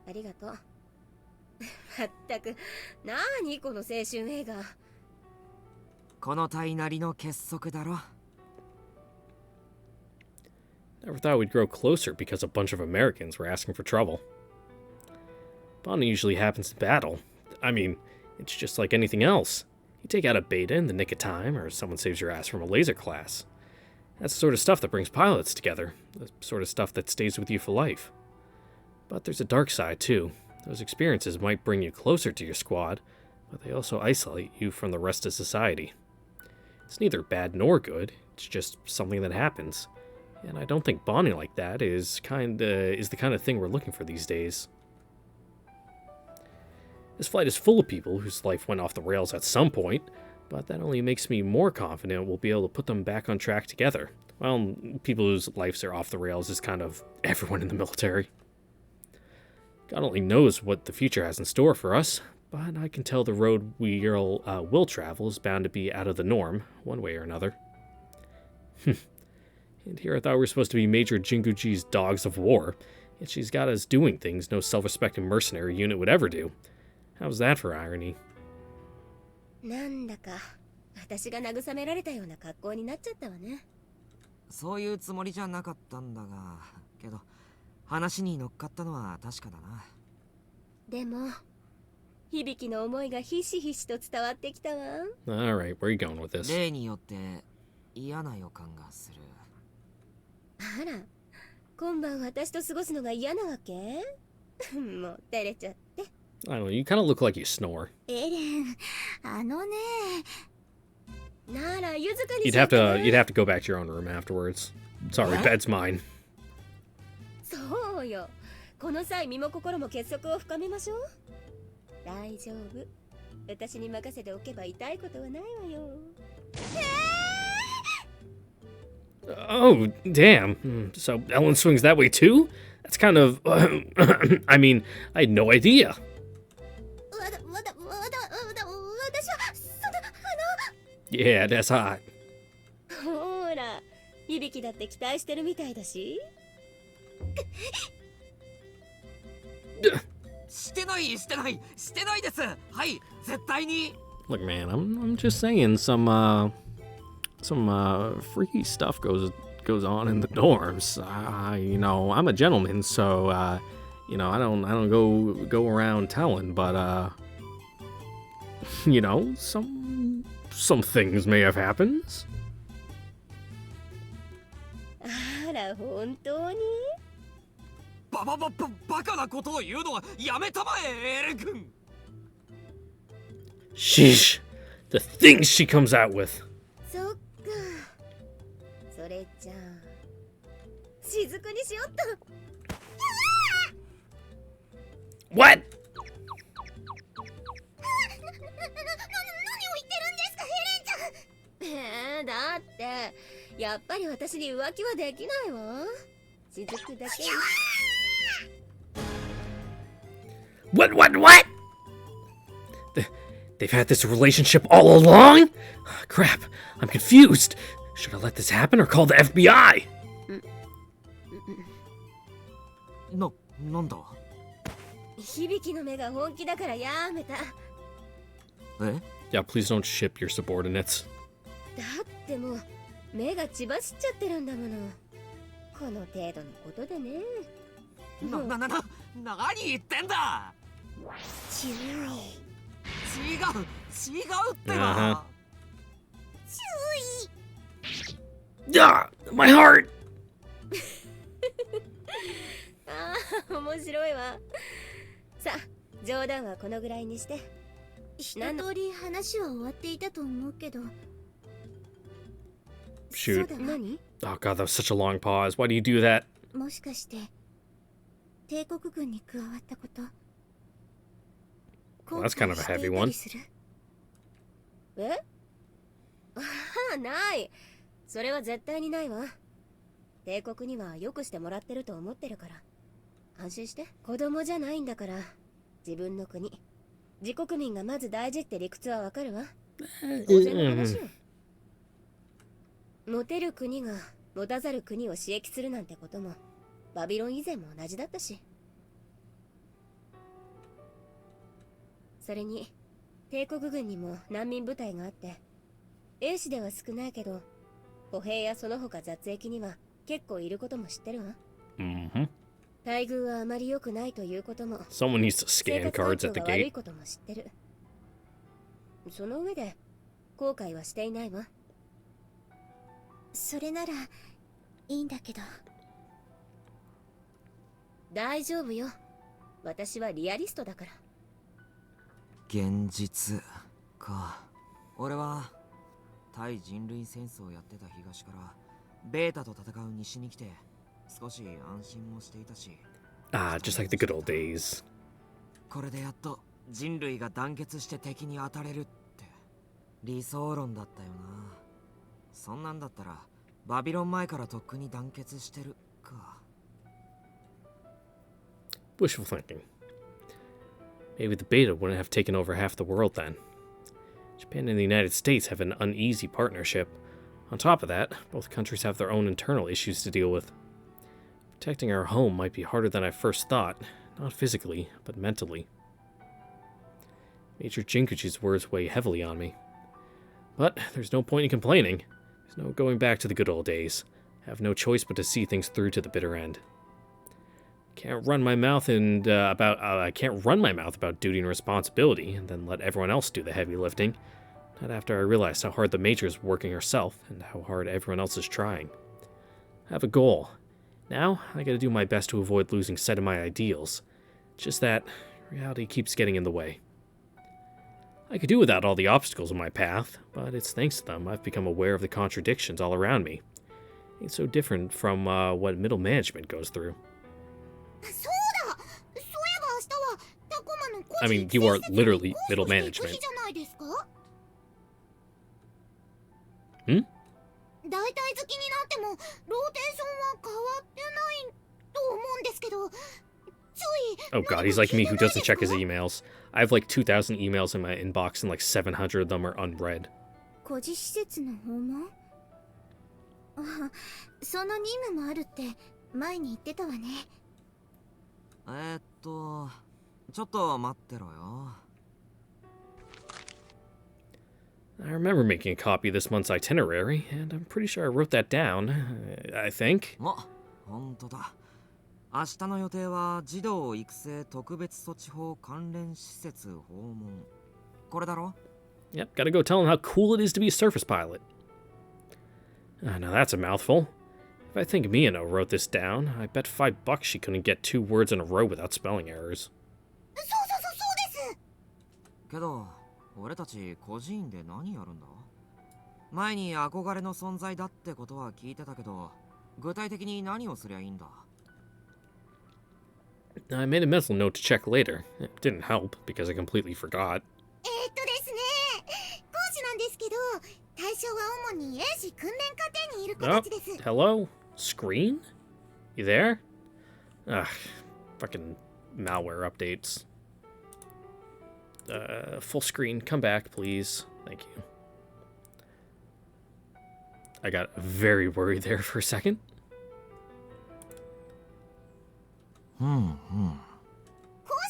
S6: ありがとう。まったく、なーにこの青春映画。
S5: この体なりの結束だろ。
S1: Never thought we'd grow closer because a bunch of Americans were asking for trouble. Bonding usually happens in battle. I mean, it's just like anything else. You take out a beta in the nick of time, or someone saves your ass from a laser class. That's the sort of stuff that brings pilots together, the sort of stuff that stays with you for life. But there's a dark side, too. Those experiences might bring you closer to your squad, but they also isolate you from the rest of society. It's neither bad nor good. It's just something that happens. And I don't think bonding like that is the kind of thing we're looking for these days. This flight is full of people whose life went off the rails at some point, but that only makes me more confident we'll be able to put them back on track together. Well, people whose lives are off the rails is kind of everyone in the military. God only knows what the future has in store for us, but I can tell the road will travel is bound to be out of the norm, one way or another. And here I thought we were supposed to be Major Jinguji's dogs of war, yet she's got us doing things no self-respecting mercenary unit would ever do. How's that for irony?
S6: なんだか私が慰められたような格好になっちゃったわね。
S5: そういうつもりじゃなかったんだが、けど話に乗っかったのは確かだな。
S6: でも響の思いがひしひしと伝わってきたわ。
S1: Alright, where are you going with this?
S5: 例によって嫌な予感がする。
S6: あら、今晩私と過ごすのが嫌なわけ？もう照れちゃって。
S1: I don't know, you kind of look like you snore.
S4: エレン、あのね。
S6: なら、ゆずかに
S1: You'd
S6: しようかな。
S1: have to go back to your own room afterwards. Sorry, bed's mine.
S6: そうよ。この際身も心も結束を深めましょう。大丈夫。私に任せておけば痛いことはないわよ。
S1: Oh, damn. So Ellen swings that way too? That's kind of... I mean, I had no idea.
S4: 私は、
S1: Yeah, that's hot.
S6: ほら、響だって期待してるみたいだし。
S5: してないです。はい、絶対に。
S1: Look, man, I'm just saying some freaky stuff goes on in the dorms. You know, I'm a gentleman, so you know, I don't go around telling, but you know, some things may have happened.
S6: あら、本当に？
S5: バカなことを言うのはやめたまえ、エレン君。
S1: Sheesh, the things she comes out with.
S6: そっか。それじゃあ、雫にしよっと。
S1: What?
S4: 何を言ってるんですか、ヘレンちゃん。
S6: だってやっぱり私に浮気はできないわ。雫だけ。
S1: What? They've had this relationship all along? Crap, I'm confused. Should I let this happen or call the FBI?
S5: なんだ？
S6: 響の目が本気だからやめた。
S5: え？
S1: Yeah, please don't ship your subordinates.
S6: だってもう目が血走っちゃってるんだもの。この程度のことでね。
S5: 何言ってんだ？
S6: 注意。
S5: 違うってば。
S1: Ah, my heart!
S6: ああ、面白いわ。さあ、冗談はこのぐらいにして。
S4: 一通り話は終わっていたと思うけど。
S1: Shoot.
S6: そうだ。何？
S1: Oh god, that was such a long pause. Why do you do that?
S4: もしかして帝国軍に加わったこと。
S1: Well, that's kind of a heavy one.
S6: え？ああ、ない。それは絶対にないわ。帝国にはよくしてもらってると思ってるから。安心して。子供じゃないんだから。自分の国、自国民がまず大事って理屈はわかるわ。当然の話よ。持てる国が持たざる国を刺激するなんてこともバビロン以前も同じだったし。それに帝国軍にも難民部隊があって、英士では少ないけど歩兵やその他雑役には結構いることも知ってるわ。
S1: Mm-hmm.
S6: 待遇はあまり良くないということも、
S1: Someone needs to scan cards at the
S6: 悪い
S1: gate.
S6: ことも知ってる。その上で後悔はしていないわ。
S4: それならいいんだけど。
S6: 大丈夫よ。私はリアリストだから。
S5: 現実か。俺は対人類戦争をやってた東からベータと戦う西に来て少し安心もしていたし。
S1: Ah, just like the good old days.
S5: これでやっと人類が団結して敵に当たれるって理想論だったよな。そんなんだったらバビロン前からとっくに団結してるか。
S1: Wishful thinking. Maybe the beta wouldn't have taken over half the world then. Japan and the United States have an uneasy partnership. On top of that, both countries have their own internal issues to deal with. Protecting our home might be harder than I first thought, not physically, but mentally. Major Jinkuchi's words weigh heavily on me. But there's no point in complaining. There's no going back to the good old days. I have no choice but to see things through to the bitter end. I can't run my mouth about duty and responsibility, and then let everyone else do the heavy lifting. Not after I realized how hard the Major is working herself, and how hard everyone else is trying. I have a goal. Now, I gotta do my best to avoid losing sight of my ideals. It's just that reality keeps getting in the way. I could do without all the obstacles in my path, but it's thanks to them I've become aware of the contradictions all around me. It's so different from what middle management goes through. I mean, you are literally middle management. Hmm? Oh god, he's like me who doesn't check his emails. I have like 2,000 emails in my inbox and like 700 of them are unread.
S4: その任務もあるって前に言ってたわね。
S5: ちょっと待ってろよ。
S1: I remember making a copy of this month's itinerary, and I'm pretty sure I wrote that down, I think.
S5: あ、本当だ。明日の予定は児童育成特別措置法関連施設訪問。これだろ?
S1: Yep, gotta go tell him how cool it is to be a surface pilot. Now that's a mouthful. If I think Miyano wrote this down, I bet $5 she couldn't get 2 words in a row without spelling errors.
S4: そうです。
S5: けど、俺たち孤児院で何やるんだ? 前に憧れの存在だってことは聞いてたけど、具体的に何をすりゃいいんだ?
S1: I made a mental note to check later. It didn't help, because I completely forgot.
S4: ですね、講師なんですけど、対象は主に英士訓練課程にいる子たちです。
S1: Hello? Screen? You there? Ugh, fucking malware updates. Full screen, come back, please. Thank you. I got very worried there for a second.
S4: 講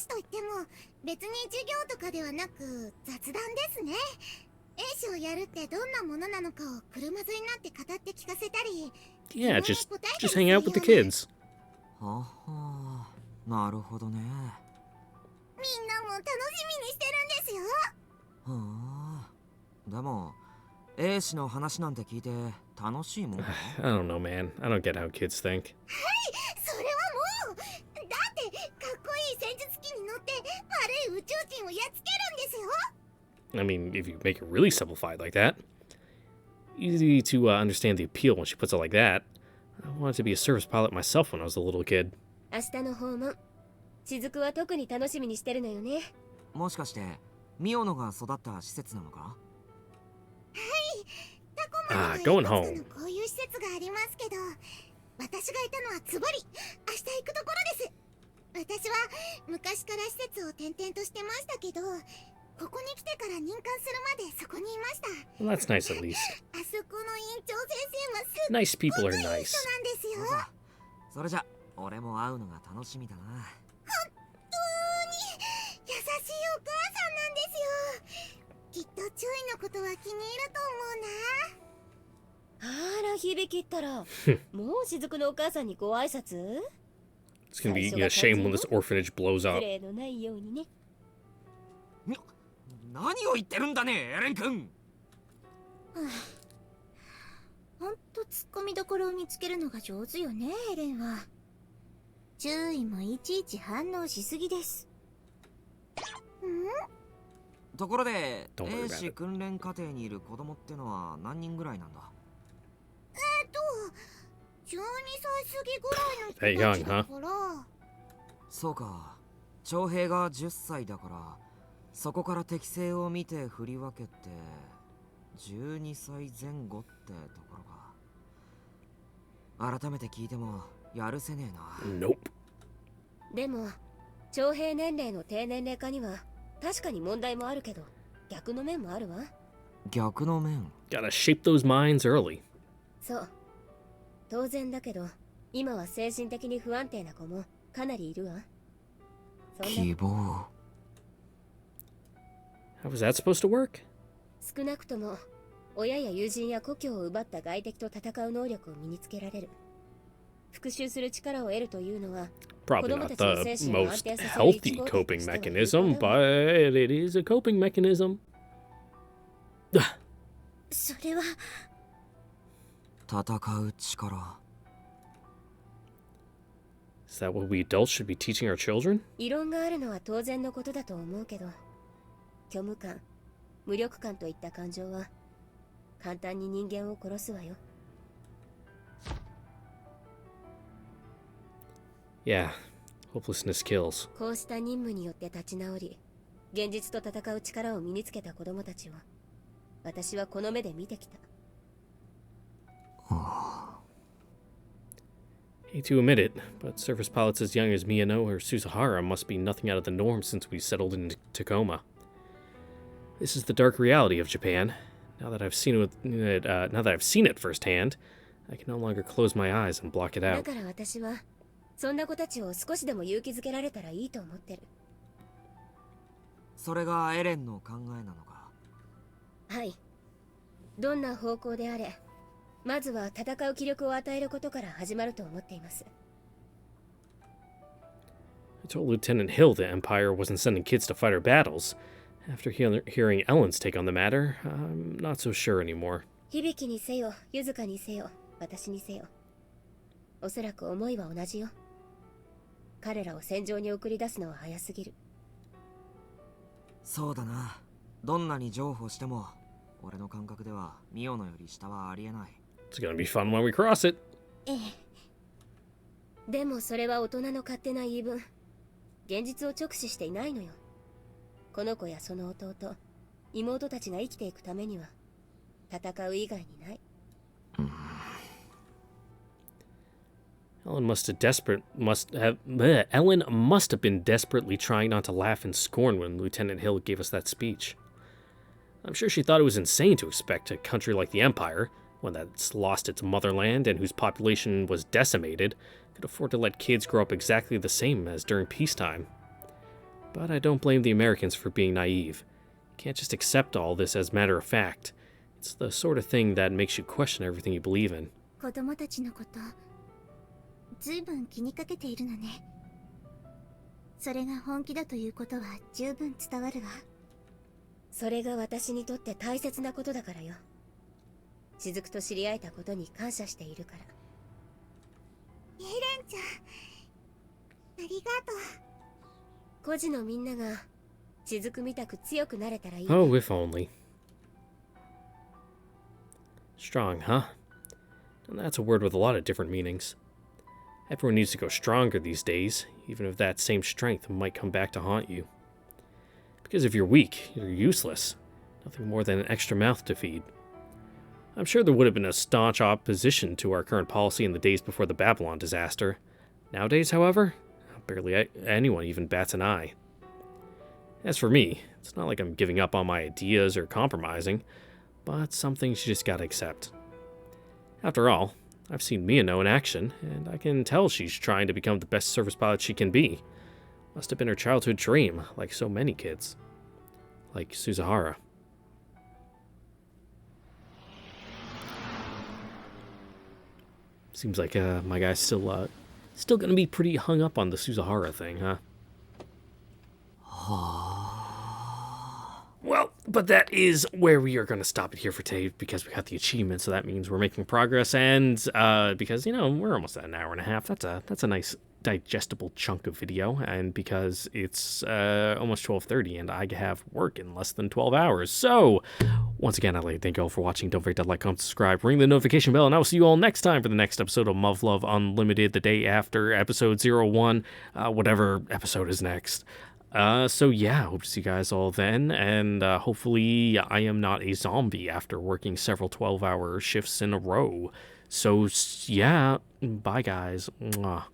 S4: 師といっても別に授業とかではなく雑談ですね。英詞をやるってどんなものなのかを車座になって語って聞かせたり。
S1: Yeah, just hang out with the kids.
S5: はは、なるほどね。
S4: みんなも楽しみにしてるんですよ。
S5: はあ、でも英詞の話なんて聞いて楽しいもんか?
S1: I don't know, man. I don't get how kids think.
S4: はい、それはもう。だってかっこいい戦術機に乗って悪い宇宙人をやっつけるんですよ。
S1: I mean, if you make it really simplified like that. Easy to understand the appeal when she puts it like that. I wanted to be a service pilot myself when I was a little kid.
S6: 明日の訪問、雫は特に楽しみにしてるのよね。
S5: もしかしてミオノが育った施設なのか?
S4: はい、タコマにはいくつかのこういう施設がありますけど、私がいたのはズバリ明日行くところです。私は昔から施設を転々としてましたけど、ここに来てから任官するまでそこにいました。
S1: Well, that's nice at least.
S4: あそこの院長先生はすっごくいい
S1: Nice people are
S4: 人なん
S1: nice.
S4: ですよ。
S5: それじゃ俺も会うのが楽しみだな。
S4: 本当に優しいお母さんなんですよ。きっと注意のことは気に入ると思うな。
S6: あら、響きったら、もう雫のお母さんにご挨拶?
S1: It's gonna be a shame when this orphanage blows up.
S6: 失礼のないようにね。
S5: 何を言ってるんだね、エレン君。
S4: ほんとツッコミどころを見つけるのが上手よね、エレンは。注意もいちいち反応しすぎです。
S5: ところで
S1: Don't worry
S5: 兵
S1: about
S5: 士
S1: it.
S5: 訓練課程にいる子供ってのは何人ぐらいなんだ？12
S4: 歳過ぎぐらいの人たちだから。
S5: そうか、徴兵が10歳だからそこから適性を見て振り分けて12歳前後ってところか。改めて聞いてもやるせねえな。
S1: Nope.
S6: でも徴兵年齢の低年齢化には確かに問題もあるけど、逆の面もあるわ。
S5: 逆の面。
S1: Gotta shape those minds early.
S6: そう、当然だけど今は精神的に不安定な子もかなりいるわ。そんな
S5: 希望。
S1: How was that supposed to work?
S6: 少なくとも親や友人や故郷を奪った外敵と戦う能力を身につけられる。復讐する力を得るというのは
S1: Probably not the most healthy coping mechanism, but it is a coping mechanism.
S6: それは
S5: 戦う力。
S1: Is that what we adults should be teaching our children?
S6: 異論があるのは当然のことだと思うけど、虚無感、無力感といった感情は簡単に人間を殺すわよ。
S1: Yeah, hopelessness kills.
S6: こうした任務によって立ち直り、現実と戦う力を身につけた子供たちを私はこの目で見てきた。
S1: Hate to admit it, but service pilots as young as Miyano or Suzuhara must be nothing out of the norm since we settled in Tacoma. This is the dark reality of Japan. Now that I've seen it firsthand, I can no longer close my eyes and block it
S6: だ
S1: out.
S6: から私はそんな子たちを少しでも勇気づけられたらいいと思ってる。
S5: それがエレンの考えなのか。
S6: はい。どんな方向であれ、まずは戦う気力を与えることから始まると思っています。
S1: I told Lieutenant Hill the Empire wasn't sending kids to fight our battles. After hearing Ellen's take on the matter, I'm not so sure anymore.
S6: 響にせよ、ゆずかにせよ、私にせよ。おそらく思いは同じよ。彼らを戦場に送り出すのは早すぎる。
S5: そうだな。どんなに譲歩しても、俺の感覚ではミオのより下はありえない。
S1: It's gonna be fun when we cross it.
S6: ええ。でもそれは大人の勝手な言い分。現実を直視していないのよ。この子やその弟、妹たちが生きていくためには、戦う以外にない。
S1: Ellen must have been desperately trying not to laugh in scorn when Lieutenant Hill gave us that speech. I'm sure she thought it was insane to expect a country like the Empire, one that's lost its motherland and whose population was decimated, could afford to let kids grow up exactly the same as during peacetime. But I don't blame the Americans for being naive. You can't just accept all this as matter of fact. It's the sort of thing that makes you question everything you believe in.
S4: 子供たちのことずいぶん気にかけているのね。それが本気だということは十分伝わるわ。
S6: それが私にとって大切なことだからよ。雫と知り合えたことに感謝しているから。
S4: エレンちゃん、ありがとう。
S6: 孤児のみんなが雫みたく強くなれたらいい。
S1: Oh, if only. Strong, huh? And that's a word with a lot of different meanings. Everyone needs to go stronger these days, even if that same strength might come back to haunt you. Because if you're weak, you're useless. Nothing more than an extra mouth to feed. I'm sure there would have been a staunch opposition to our current policy in the days before the Babylon disaster. Nowadays, however, barely anyone even bats an eye. As for me, it's not like I'm giving up on my ideas or compromising, but some things you just gotta accept. After all, I've seen Miyano in action, and I can tell she's trying to become the best service pilot she can be. Must have been her childhood dream, like so many kids. Like Suzuhara. Seems like my guy's still gonna be pretty hung up on the Suzuhara thing, huh? Well, but that is where we are going to stop it here for today because we got the achievement, so that means we're making progress, and because, you know, we're almost at an hour and a half. That's a nice digestible chunk of video, and because it's almost 12:30 and I have work in less than 12 hours. So, once again, I'd like to thank you all for watching. Don't forget to like, comment, subscribe, ring the notification bell, and I will see you all next time for the next episode of MUV Love Unlimited, the day after episode 01, whatever episode is next. So yeah, hope to see you guys all then, and hopefully I am not a zombie after working several 12-hour shifts in a row. So yeah, bye guys. Mwah.